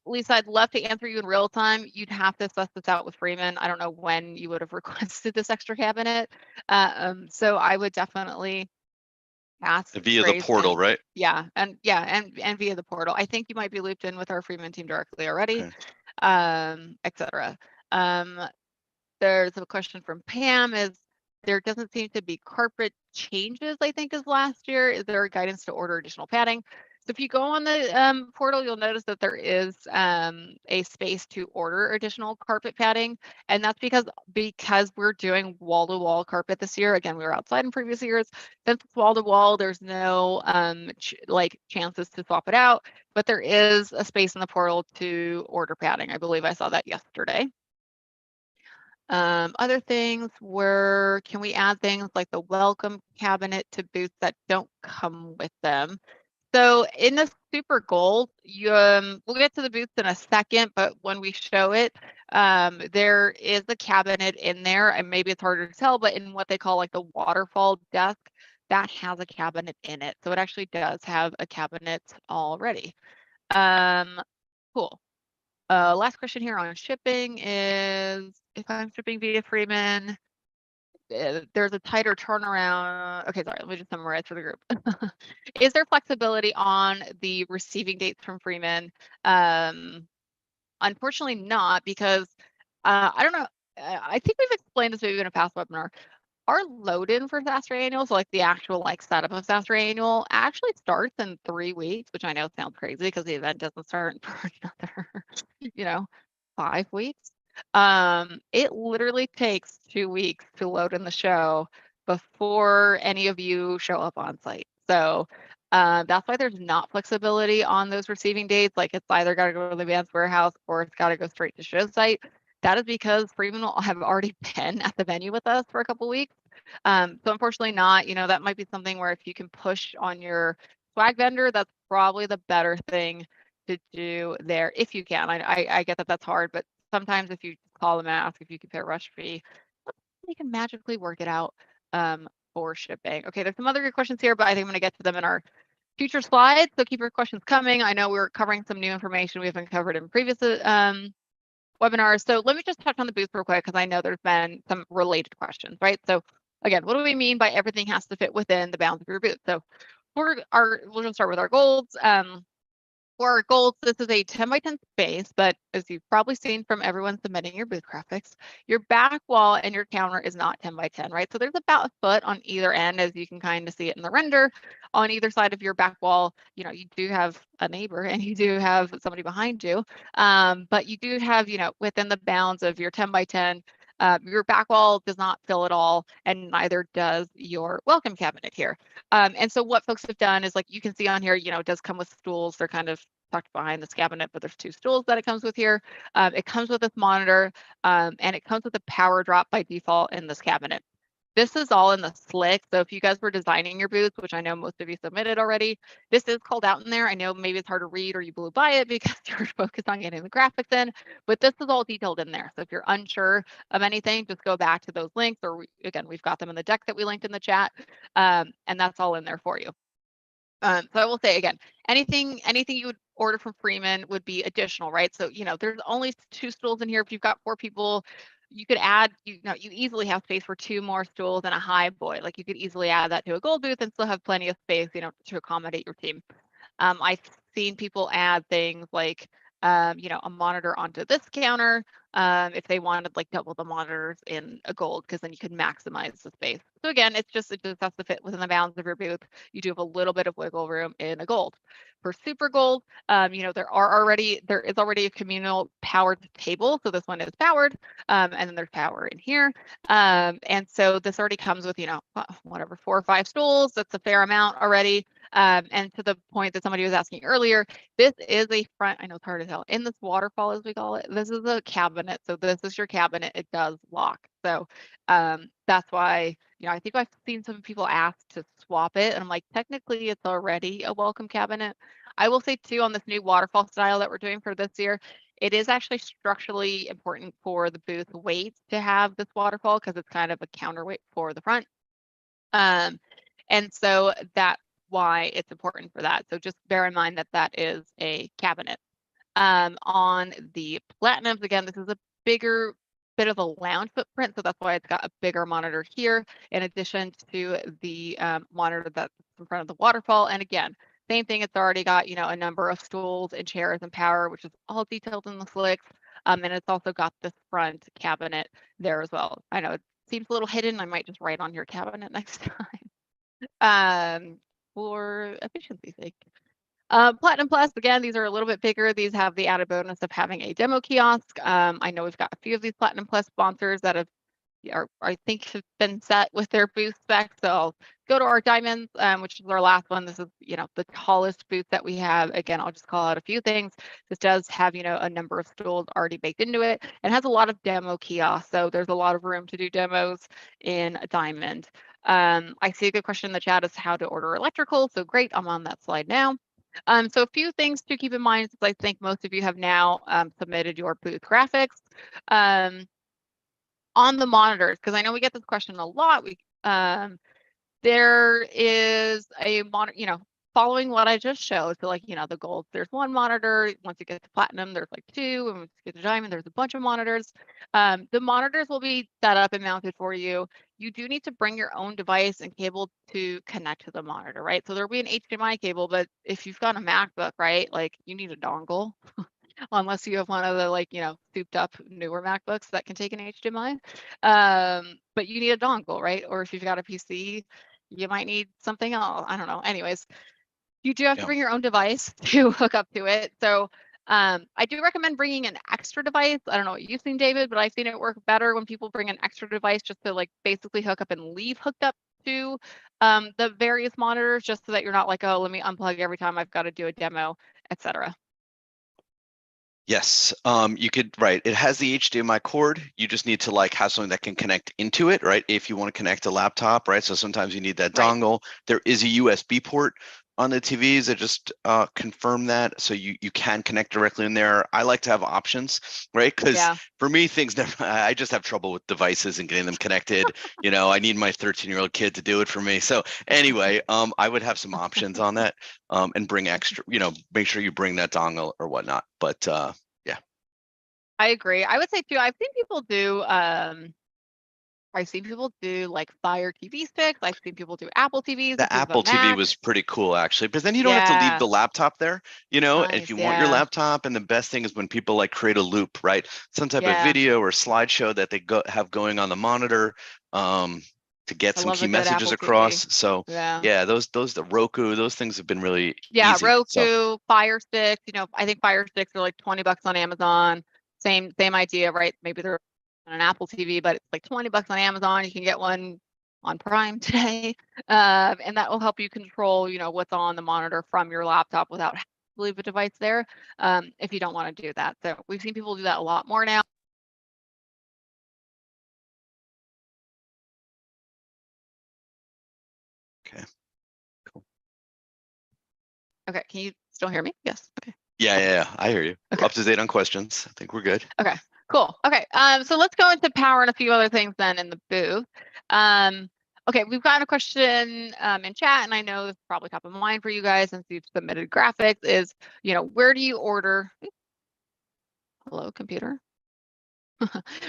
Lisa, I'd love to answer you in real time. You'd have to suss this out with Freeman. I don't know when you would have requested this extra cabinet. So I would definitely ask via the portal, right? Yeah, and via the portal. I think you might be looped in with our Freeman team directly already, etc. There's a question from Pam, is there doesn't seem to be carpet changes, I think, as last year. Is there guidance to order additional padding? So if you go on the portal, you'll notice that there is a space to order additional carpet padding, and that's because we're doing wall-to-wall carpet this year. Again, we were outside in previous years. Since it's wall-to-wall, there's no chances to swap it out, but there is a space in the portal to order padding. I believe I saw that yesterday. Other things were, can we add things like the welcome cabinet to booths that don't come with them? So in the super gold, you we'll get to the booths in a second, but when we show it, there is a cabinet in there, and maybe it's harder to tell, but in what they call like the waterfall desk, that has a cabinet in it. So it actually does have a cabinet already. Cool. Last question here on shipping is, if I'm shipping via Freeman, there's a tighter turnaround. Okay, sorry, let me just summarize for the group. Is there flexibility on the receiving dates from Freeman? Unfortunately not, because I don't know. I think we've explained this maybe in a past webinar. Our load-in for SaaStr Annual, so like the actual like setup of SaaStr Annual, actually starts in 3 weeks, which I know sounds crazy because the event doesn't start for another, 5 weeks. It literally takes 2 weeks to load in the show before any of you show up on site. So that's why there's not flexibility on those receiving dates. Like it's either got to go to the advanced warehouse or it's got to go straight to show site. That is because Freeman will have already been at the venue with us for a couple weeks. So unfortunately not, that might be something where if you can push on your swag vendor, that's probably the better thing to do there if you can. I get that that's hard, but sometimes if you call them and ask if you can pay a rush fee, they can magically work it out for shipping. Okay, there's some other good questions here, but I think I'm going to get to them in our future slides. So keep your questions coming. I know we're covering some new information we haven't covered in previous webinars. So let me just touch on the booth real quick because I know there's been some related questions, right? So again, what do we mean by everything has to fit within the bounds of your booth? So we'll just start with our golds. For our goals, this is a 10 by 10 space, but as you've probably seen from everyone submitting your booth graphics, your back wall and your counter is not 10 by 10, right? So there's about a foot on either end, as you can kind of see it in the render. On either side of your back wall, you do have a neighbor and you do have somebody behind you, but you do have, within the bounds of your 10 by 10, your back wall does not fill at all, and neither does your welcome cabinet here. And so what folks have done is, like you can see on here, it does come with stools. They're kind of tucked behind this cabinet, but there's 2 stools that it comes with here. It comes with this monitor, and it comes with a power drop by default in this cabinet. This is all in the slick. So if you guys were designing your booths, which I know most of you submitted already, this is called out in there. I know maybe it's hard to read or you blew by it because you're focused on getting the graphics in, but this is all detailed in there. So if you're unsure of anything, just go back to those links, or again, we've got them in the deck that we linked in the chat, and that's all in there for you. So I will say again, anything you would order from Freeman would be additional, right? So, there's only 2 stools in here. If you've got 4 people, you could add, you easily have space for 2 more stools and a high boy. Like you could easily add that to a gold booth and still have plenty of space, to accommodate your team. I've seen people add things like, a monitor onto this counter if they wanted like double the monitors in a gold, because then you could maximize the space. So again, it just has to fit within the bounds of your booth. You do have a little bit of wiggle room in a gold. For super gold, there is already a communal powered table. So this one is powered, and then there's power in here. And so this already comes with, whatever, 4 or 5 stools. That's a fair amount already. And to the point that somebody was asking earlier, this is a front, I know it's hard to tell, in this waterfall, as we call it, this is a cabinet. So this is your cabinet. It does lock. So that's why, I think I've seen some people ask to swap it. And I'm like, technically, it's already a welcome cabinet. I will say, too, on this new waterfall style that we're doing for this year, it is actually structurally important for the booth weight to have this waterfall because it's kind of a counterweight for the front. And so that's why it's important for that. So just bear in mind that that is a cabinet. On the platinums, again, this is a bigger bit of a lounge footprint, so that's why it's got a bigger monitor here in addition to the monitor that's in front of the waterfall. And again, same thing, it's already got, a number of stools and chairs and power, which is all detailed in the slicks. And it's also got this front cabinet there as well. I know it seems a little hidden. I might just write on your cabinet next time for efficiency's sake. Platinum Plus, again, these are a little bit bigger. These have the added bonus of having a demo kiosk. I know we've got a few of these Platinum Plus sponsors that I think have been set with their booth specs. So I'll go to our diamonds, which is our last one. This is, the tallest booth that we have. Again, I'll just call out a few things. This does have, a number of stools already baked into it. It has a lot of demo kiosks. So there's a lot of room to do demos in a diamond. I see a good question in the chat as how to order electrical. So great, I'm on that slide now. So a few things to keep in mind, since I think most of you have now submitted your booth graphics. On the monitors, because I know we get this question a lot. There is a monitor, following what I just showed. So like, the gold, there's one monitor. Once you get to platinum, there's like two, and once you get to diamond, there's a bunch of monitors. The monitors will be set up and mounted for you. You do need to bring your own device and cable to connect to the monitor, right? So there'll be an HDMI cable, but if you've got a MacBook, right, like you need a dongle. Unless you have one of the souped up newer MacBooks that can take an HDMI. But you need a dongle, right? Or if you've got a PC, you might need something else. I don't know. Anyways, you do have to bring your own device to hook up to it. So I do recommend bringing an extra device. I don't know what you've seen, David, but I've seen it work better when people bring an extra device just to basically hook up and leave hooked up to the various monitors, just so that you're not like, oh, let me unplug every time I've got to do a demo, etc. Yes, you could, right. It has the HDMI cord. You just need to have something that can connect into it, right? If you want to connect a laptop, right? So sometimes you need that dongle. There is a USB port on the TVs that just confirm that, so you can connect directly in there. I like to have options, right? Because for me, things never. I just have trouble with devices and getting them connected. I need my 13-year-old kid to do it for me. So anyway, I would have some options on that, and bring extra. Make sure you bring that dongle or whatnot. But yeah, I agree. I would say too. I've seen people do like Fire TV sticks. I've seen people do Apple TVs. the Apple TV was pretty cool actually, because then you don't have to leave the laptop there, nice, and if you want your laptop. And the best thing is when people create a loop, right? Some type of video or slideshow that they have going on the monitor, to get some key messages across. So the Roku, those things have been really easy. Roku, Fire Sticks. I think Fire Sticks are like $20 on Amazon. Same idea, right? Maybe they're on an Apple TV, but it's like $20 on Amazon. You can get one on Prime today, and that will help you control, what's on the monitor from your laptop without having to leave a device there, if you don't want to do that. So we've seen people do that a lot more now. Okay. Cool. Okay. Can you still hear me? Yes. Okay. Yeah. I hear you. Okay. Up to date on questions. I think we're good. Okay. Cool. Okay. So let's go into power and a few other things then in the booth. Okay, we've got a question in chat, and I know it's probably top of mind for you guys since you've submitted graphics. Is where do you order? Hello, computer.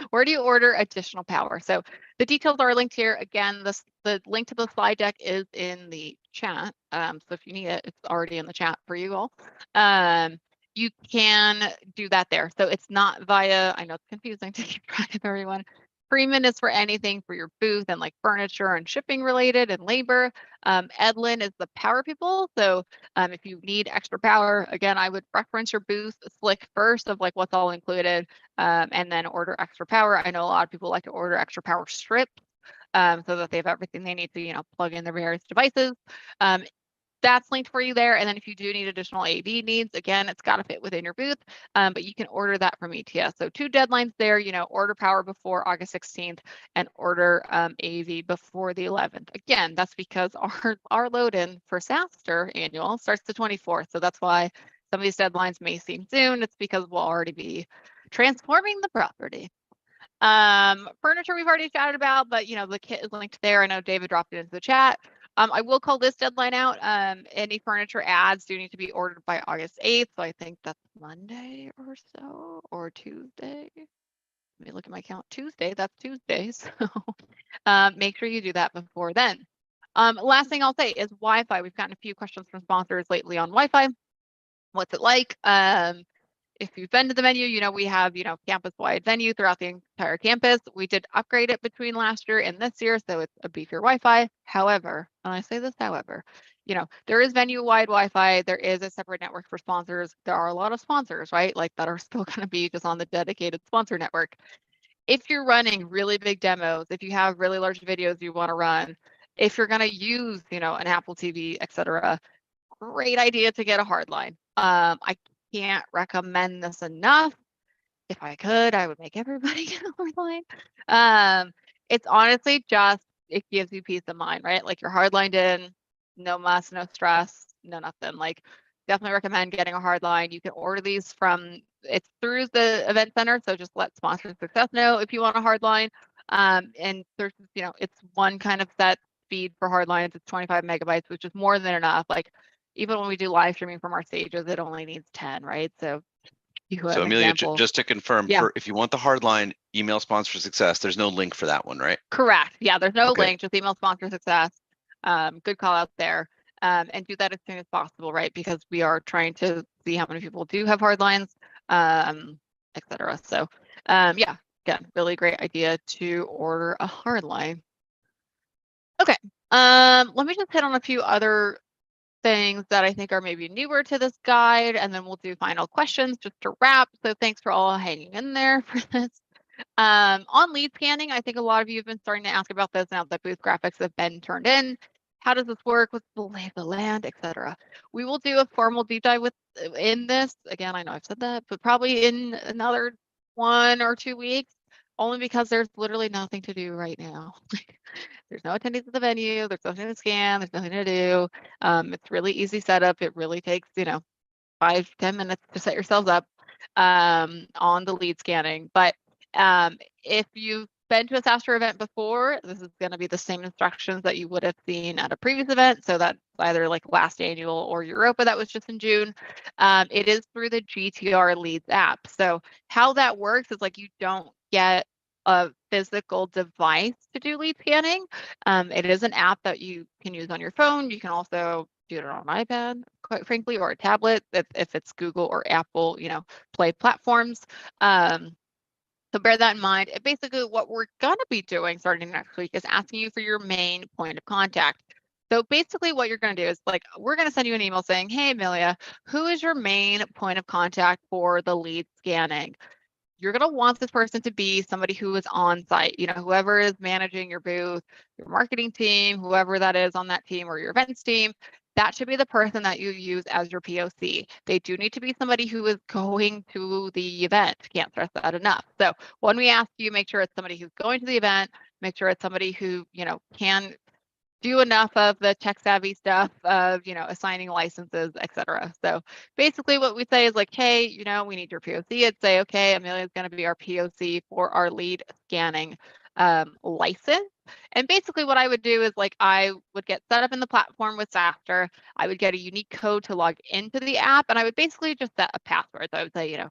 Where do you order additional power? So the details are linked here. Again, the link to the slide deck is in the chat. So if you need it, it's already in the chat for you all. You can do that there. So it's not via, I know it's confusing to keep track of everyone. Freeman is for anything for your booth and like furniture and shipping related and labor. Edlin is the power people. So if you need extra power, again, I would reference your booth slick first of like what's all included, and then order extra power. I know a lot of people like to order extra power strips, so that they have everything they need to, plug in their various devices. That's linked for you there. And then if you do need additional AV needs, again, it's got to fit within your booth, but you can order that from ETS. So 2 deadlines there, order power before August 16th and order AV before the 11th. Again, that's because our load in for SaaStr annual starts the 24th. So that's why some of these deadlines may seem soon. It's because we'll already be transforming the property. Furniture we've already chatted about, but the kit is linked there. I know David dropped it into the chat. I will call this deadline out. Any furniture ads do need to be ordered by August 8th. So I think that's Monday or so, or Tuesday. Let me look at my count. Tuesday, that's Tuesday. So make sure you do that before then. Last thing I'll say is Wi-Fi. We've gotten a few questions from sponsors lately on Wi-Fi. What's it like? if you've been to the venue, you know, we have, you know, campus-wide venue throughout the entire campus. We did upgrade it between last year and this year, so it's a beefier Wi-Fi. However, and I say this, however, you know, there is venue-wide Wi-Fi. There is a separate network for sponsors. There are a lot of sponsors, right? Like that are still going to be just on the dedicated sponsor network. If you're running really big demos, if you have really large videos you want to run, if you're going to use, you know, an Apple TV, etc., great idea to get a hardline. I can't recommend this enough. If I could, I would make everybody get a hardline. It's honestly just, it gives you peace of mind, right? Like you're hardlined in, no muss, no stress, no nothing. Like definitely recommend getting a hardline. You can order these from, it's through the event center. So just let Sponsor Success know if you want a hardline. And there's, you know, it's one kind of set speed for hardlines. It's 25 megabytes, which is more than enough. Like even when we do live streaming from our stages, it only needs 10, right? So So Amelia, just to confirm, yeah. if you want the hard line, email Sponsor Success. There's no link for that one, right? Correct. Yeah, there's no link, just email Sponsor Success. Good call out there. And do that as soon as possible, right? Because we are trying to see how many people do have hard lines, etc. So yeah, again, really great idea to order a hard line. Okay, let me just hit on a few other things that I think are maybe newer to this guide, and then we'll do final questions just to wrap. So thanks for all hanging in there for this. On lead scanning, I think a lot of you have been starting to ask about this now that booth graphics have been turned in. How does this work with the lay of the land, etc.? We will do a formal deep dive in this. Again, I know I've said that, but probably in another 1 or 2 weeks, only because there's literally nothing to do right now. There's no attendees at the venue. There's nothing to scan. There's nothing to do. It's really easy setup. It really takes, you know, 5-10 minutes to set yourselves up on the lead scanning. But if you've been to a SaaStr event before, this is going to be the same instructions that you would have seen at a previous event. So that's either like last annual or Europa that was just in June. It is through the GTR Leads app. So how that works is like you don't get a physical device to do lead scanning. It is an app that you can use on your phone. You can also do it on an iPad, quite frankly, or a tablet if it's Google or Apple, you know, Play platforms. So bear that in mind. Basically, what we're going to be doing starting next week is asking you for your main point of contact. So basically what you're going to do is like, we're going to send you an email saying, hey, Amelia, who is your main point of contact for the lead scanning? You're going to want this person to be somebody who is on site, you know, whoever is managing your booth, your marketing team, whoever that is on that team or your events team. That should be the person that you use as your POC. They do need to be somebody who is going to the event. Can't stress that enough. So when we ask you, make sure it's somebody who's going to the event, make sure it's somebody who, you know, can do enough of the tech savvy stuff of, you know, assigning licenses, etc. So basically what we say is like, hey, you know, we need your POC. I'd say, okay, Amelia is going to be our POC for our lead scanning license. And basically what I would do is like, I would get set up in the platform with SaaStr. I would get a unique code to log into the app, and I would basically just set a password. So I would say, you know,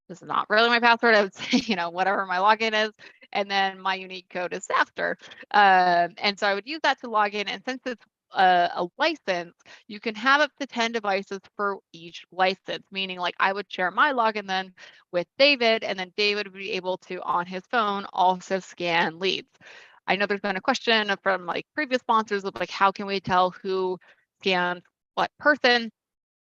this is not really my password. I would say, you know, whatever my login is, and then my unique code is SaaStr. And so I would use that to log in. And since it's a license, you can have up to 10 devices for each license, meaning like I would share my login then with David, and then David would be able to, on his phone, also scan leads. I know there's been a question from like previous sponsors of like, how can we tell who scans what person?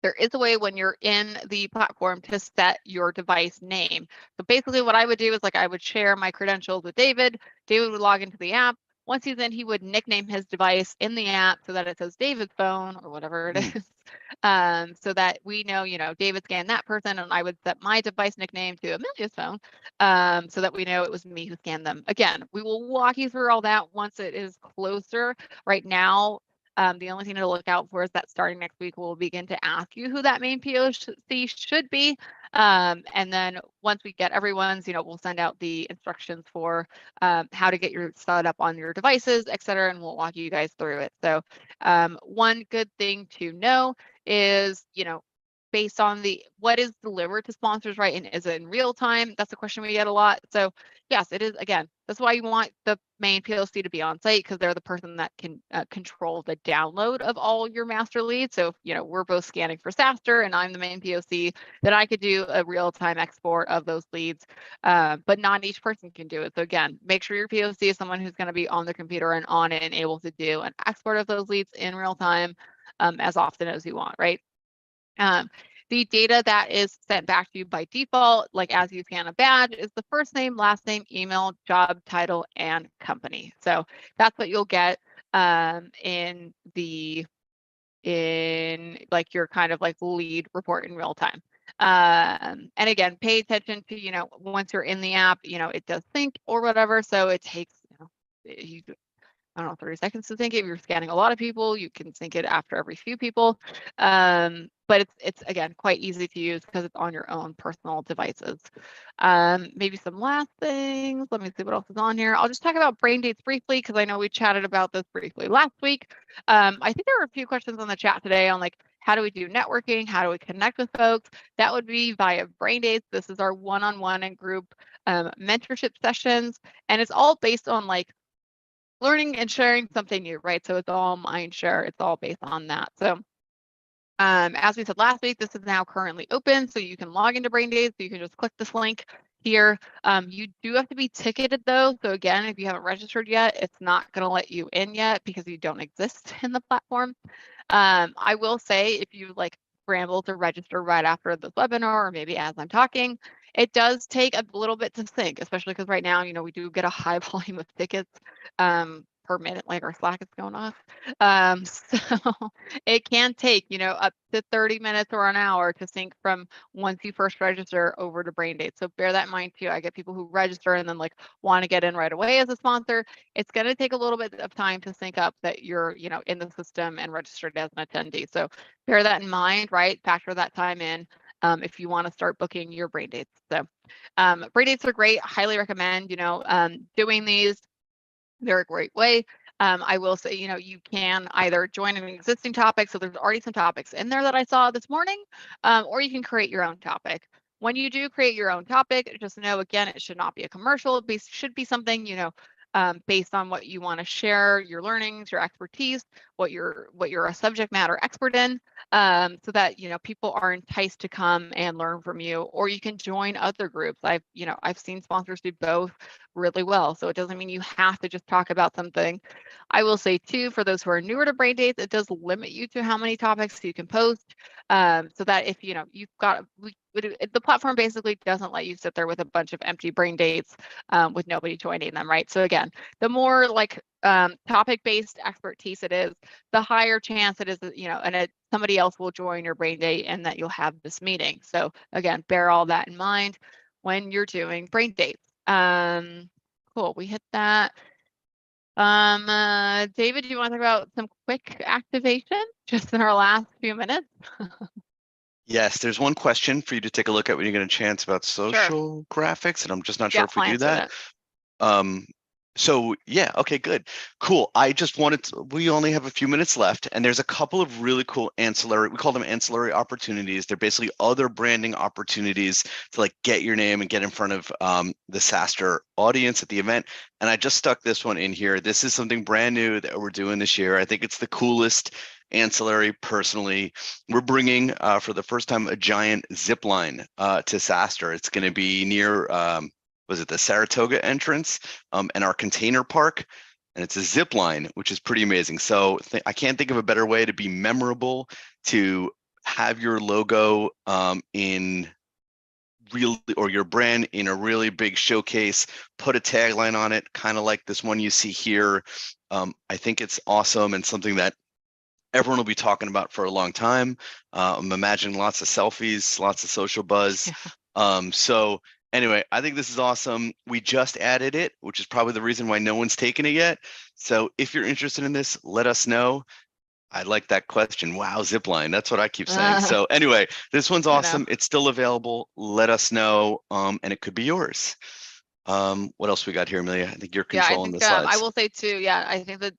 There is a way when you're in the platform to set your device name. So basically what I would do is like I would share my credentials with David. David would log into the app. Once he's in, he would nickname his device in the app so that it says David's phone or whatever it is. So that we know, you know, David scanned that person, and I would set my device nickname to Amelia's phone so that we know it was me who scanned them. Again, we will walk you through all that once it is closer. Right now, the only thing to look out for is that starting next week, we'll begin to ask you who that main POC should be. And then once we get everyone's, you know, we'll send out the instructions for how to get your set up on your devices, et cetera, and we'll walk you guys through it. So one good thing to know is, you know, based on what is delivered to sponsors, right? And is it in real time? That's a question we get a lot. So yes, it is. Again, that's why you want the main POC to be on site, because they're the person that can control the download of all your master leads. So, you know, we're both scanning for SaaStr and I'm the main POC, that I could do a real-time export of those leads, but not each person can do it. So again, make sure your POC is someone who's going to be on the computer and on it and able to do an export of those leads in real time as often as you want, right? The data that is sent back to you by default, like as you scan a badge, is the first name, last name, email, job title, and company. So that's what you'll get in like your kind of like lead report in real time. And again, pay attention to, you know, once you're in the app, you know, it does sync or whatever. So it takes, you know, I don't know, 30 seconds to sync it. If you're scanning a lot of people, you can sync it after every few people. But it's again quite easy to use because it's on your own personal devices. Maybe some last things. Let me see what else is on here. I'll just talk about Braindates briefly because I know we chatted about this briefly last week. I think there were a few questions on the chat today on like, how do we do networking? How do we connect with folks? That would be via Braindates. This is our one-on-one and group mentorship sessions, and it's all based on like learning and sharing something new, right? So it's all mind share. It's all based on that. So as we said last week, this is now currently open, so you can log into Braindates. So you can just click this link here. You do have to be ticketed though. So again, if you haven't registered yet, it's not going to let you in yet because you don't exist in the platform. I will say if you like scramble to register right after this webinar, or maybe as I'm talking, it does take a little bit to sync, especially because right now, you know, we do get a high volume of tickets per minute, like our Slack is going off. So it can take, you know, up to 30 minutes or an hour to sync from once you first register over to Braindates. So bear that in mind too. I get people who register and then like want to get in right away as a sponsor. It's going to take a little bit of time to sync up that you're, you know, in the system and registered as an attendee. So bear that in mind, right? Factor that time in if you want to start booking your Braindates. So Braindates are great. Highly recommend, you know, doing these. They're a great way. I will say, you know, you can either join an existing topic. So there's already some topics in there that I saw this morning, or you can create your own topic. When you do create your own topic, just know, again, it should not be a commercial. It should be something, you know, based on what you want to share, your learnings, your expertise, what you're a subject matter expert in, so that, you know, people are enticed to come and learn from you, or you can join other groups. I've seen sponsors do both really well. So it doesn't mean you have to just talk about something. I will say too, for those who are newer to Braindates, it does limit you to how many topics you can post, so that if, you know, you've got, the platform basically doesn't let you sit there with a bunch of empty Braindates with nobody joining them, right? So again, the more like topic-based expertise it is, the higher chance it is that, you know, and somebody else will join your Braindate and that you'll have this meeting. So again, bear all that in mind when you're doing Braindates. Cool, we hit that. David, do you want to talk about some quick activation just in our last few minutes? Yes, there's one question for you to take a look at when you get a chance about social graphics, and I'm just not sure if we do that. So yeah, okay, good, cool. I just wanted to, we only have a few minutes left, and there's a couple of really cool ancillary, we call them ancillary opportunities. They're basically other branding opportunities to like get your name and get in front of the SaaStr audience at the event. And I just stuck this one in here. This is something brand new that we're doing this year. I think it's the coolest ancillary personally. We're bringing for the first time a giant zip line to SaaStr. It's going to be near was it the Saratoga entrance and our container park, and it's a zip line, which is pretty amazing. So I can't think of a better way to be memorable, to have your logo in real, or your brand in a really big showcase, put a tagline on it, kind of like this one you see here. I think it's awesome and something that everyone will be talking about for a long time. I'm imagining lots of selfies, lots of social buzz. So anyway, I think this is awesome. We just added it, which is probably the reason why no one's taken it yet. So if you're interested in this, let us know. I like that question. Wow, zipline. That's what I keep saying. So anyway, this one's awesome. It's still available. Let us know, and it could be yours. What else we got here, Amelia? I think you're controlling the slides. I will say too, I think that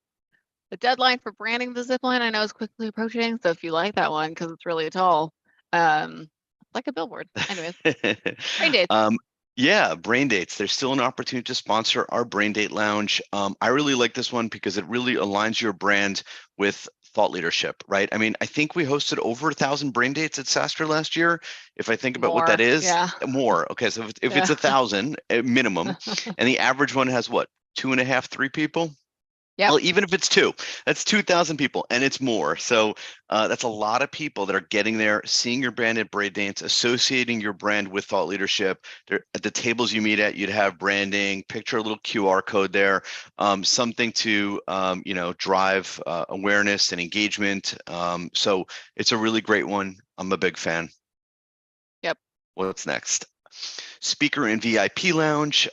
the deadline for branding the zipline I know is quickly approaching. So if you like that one, because it's really tall, like a billboard. Anyways, Braindates. Yeah, Braindates. There's still an opportunity to sponsor our Braindate Lounge. I really like this one because it really aligns your brand with thought leadership, right? I mean, I think we hosted over 1,000 Braindates at SaaStr last year. If I think about what that is, yeah. more. Okay, so if it's 1,000 minimum, and the average one has what, 2.5, 3 people? Yep. Well, even if it's 2, that's 2,000 people, and it's more. So that's a lot of people that are getting there, seeing your brand at Braindates, associating your brand with thought leadership. At the tables you meet at, you'd have branding, picture a little QR code there, something to drive awareness and engagement. So it's a really great one. I'm a big fan. Yep. What's next? Speaker and VIP lounge.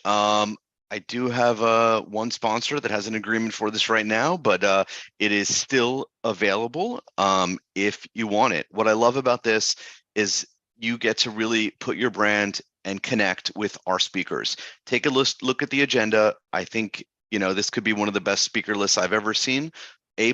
I do have one sponsor that has an agreement for this right now, but it is still available if you want it. What I love about this is you get to really put your brand and connect with our speakers. Take a look at the agenda. I think this could be one of the best speaker lists I've ever seen. A+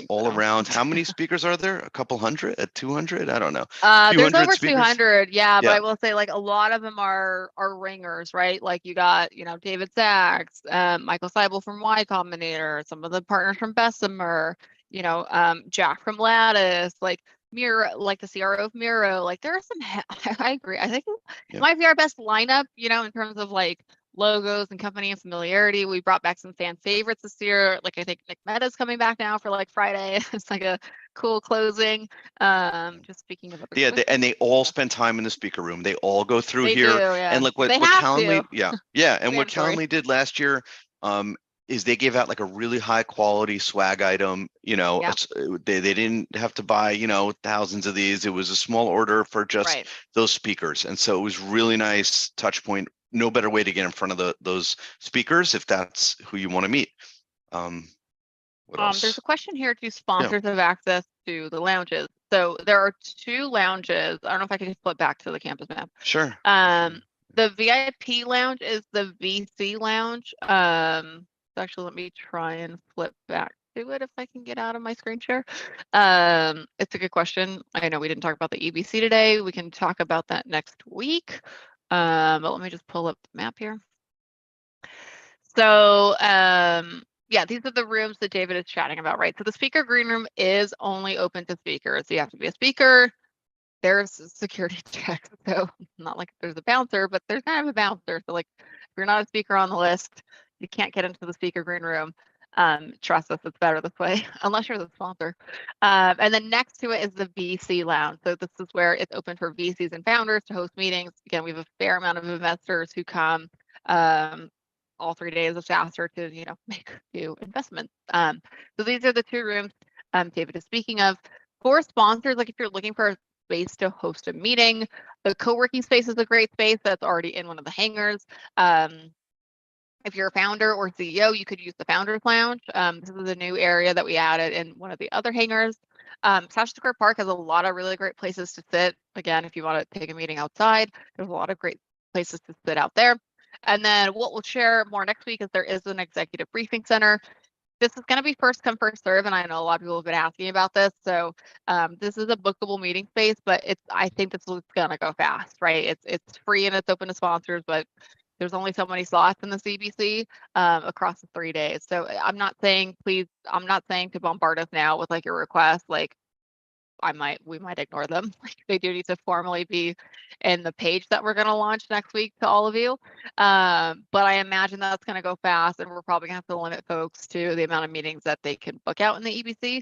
all around. How many speakers are there? A couple hundred? At 200? I don't know. There's over speakers? 200. Yeah, but I will say, like, a lot of them are ringers, right? Like, you got, David Sachs, Michael Seibel from Y Combinator, some of the partners from Bessemer, Jack from Lattice, like Miro, like the CRO of Miro. Like, there are some. I agree. I think it might be our best lineup, in terms of like logos and company and familiarity. We brought back some fan favorites this year. Like, I think Nick Mehta's coming back now for like Friday. It's like a cool closing. Just speaking of other and they all spend time in the speaker room. They all go through they here. Do, yeah. And look what Calendly, and what Calendly did last year is they gave out like a really high quality swag item. They didn't have to buy thousands of these. It was a small order for just those speakers, and so it was really nice touch point. No better way to get in front of those speakers if that's who you want to meet. What else? There's a question here: do sponsors have access to the lounges? So there are 2 lounges. I don't know if I can just flip back to the campus map. Sure. The VIP lounge is the VC lounge. Actually, let me try and flip back to it if I can get out of my screen share. It's a good question. I know we didn't talk about the EBC today. We can talk about that next week. But let me just pull up the map here. So yeah, these are the rooms that David is chatting about, right? So the speaker green room is only open to speakers. So you have to be a speaker. There's security checks. So not like there's a bouncer, but there's kind of a bouncer. So like, if you're not a speaker on the list, you can't get into the speaker green room. Trust us, it's better this way, unless you're the sponsor. And then next to it is the VC lounge. So this is where it's open for VCs and founders to host meetings. Again, we have a fair amount of investors who come all 3 days of SaaStr to make a few investments. So these are the 2 rooms David is speaking of. For sponsors, like if you're looking for a space to host a meeting, the co-working space is a great space that's already in one of the hangars. If you're a founder or CEO, you could use the Founders Lounge. This is a new area that we added in one of the other hangars. SaaStr Square Park has a lot of really great places to sit. Again, if you want to take a meeting outside, there's a lot of great places to sit out there. And then what we'll share more next week is there is an executive briefing center. This is going to be first come, first serve, and I know a lot of people have been asking about this. So this is a bookable meeting space, but I think this is going to go fast, right? It's free and it's open to sponsors, but there's only so many slots in the CBC across the 3 days. So I'm not saying to bombard us now with like your request. Like, we might ignore them. Like, they do need to formally be in the page that we're going to launch next week to all of you. But I imagine that's going to go fast, and we're probably going to have to limit folks to the amount of meetings that they can book out in the EBC.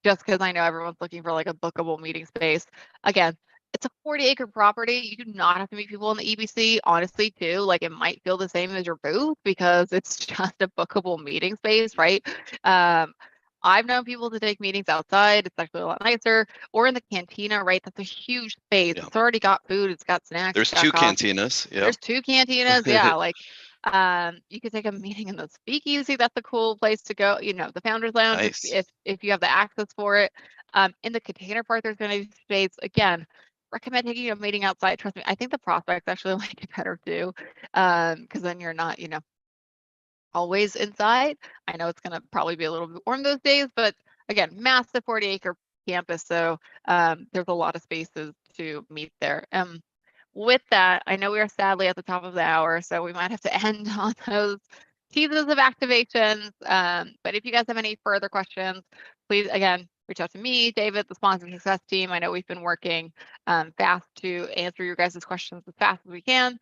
Just because I know everyone's looking for like a bookable meeting space. Again, it's a 40-acre property. You do not have to meet people in the EBC, honestly, too. Like, it might feel the same as your booth because it's just a bookable meeting space, right? I've known people to take meetings outside. It's actually a lot nicer, or in the cantina, right? That's a huge space. It's already got food. It's got snacks. There's 2 cantinas. Yeah. There's 2 cantinas. Yeah. Like, you could take a meeting in the speakeasy. That's a cool place to go. The Founders Lounge, nice. if you have the access for it. In the container part, there's going to be space. Again, recommend taking a meeting outside. Trust me, I think the prospects actually like it better too, because then you're not, always inside. I know it's going to probably be a little bit warm those days, but again, massive 40-acre campus, so there's a lot of spaces to meet there. with that, I know we are sadly at the top of the hour, so we might have to end on those teasers of activations. But if you guys have any further questions, please, again, reach out to me, David, the sponsor success team. I know we've been working fast to answer your guys' questions as fast as we can.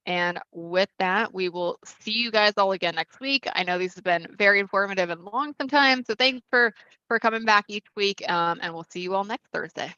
And with that, we will see you guys all again next week. I know these have been very informative and long sometimes, so thanks for coming back each week, and we'll see you all next Thursday.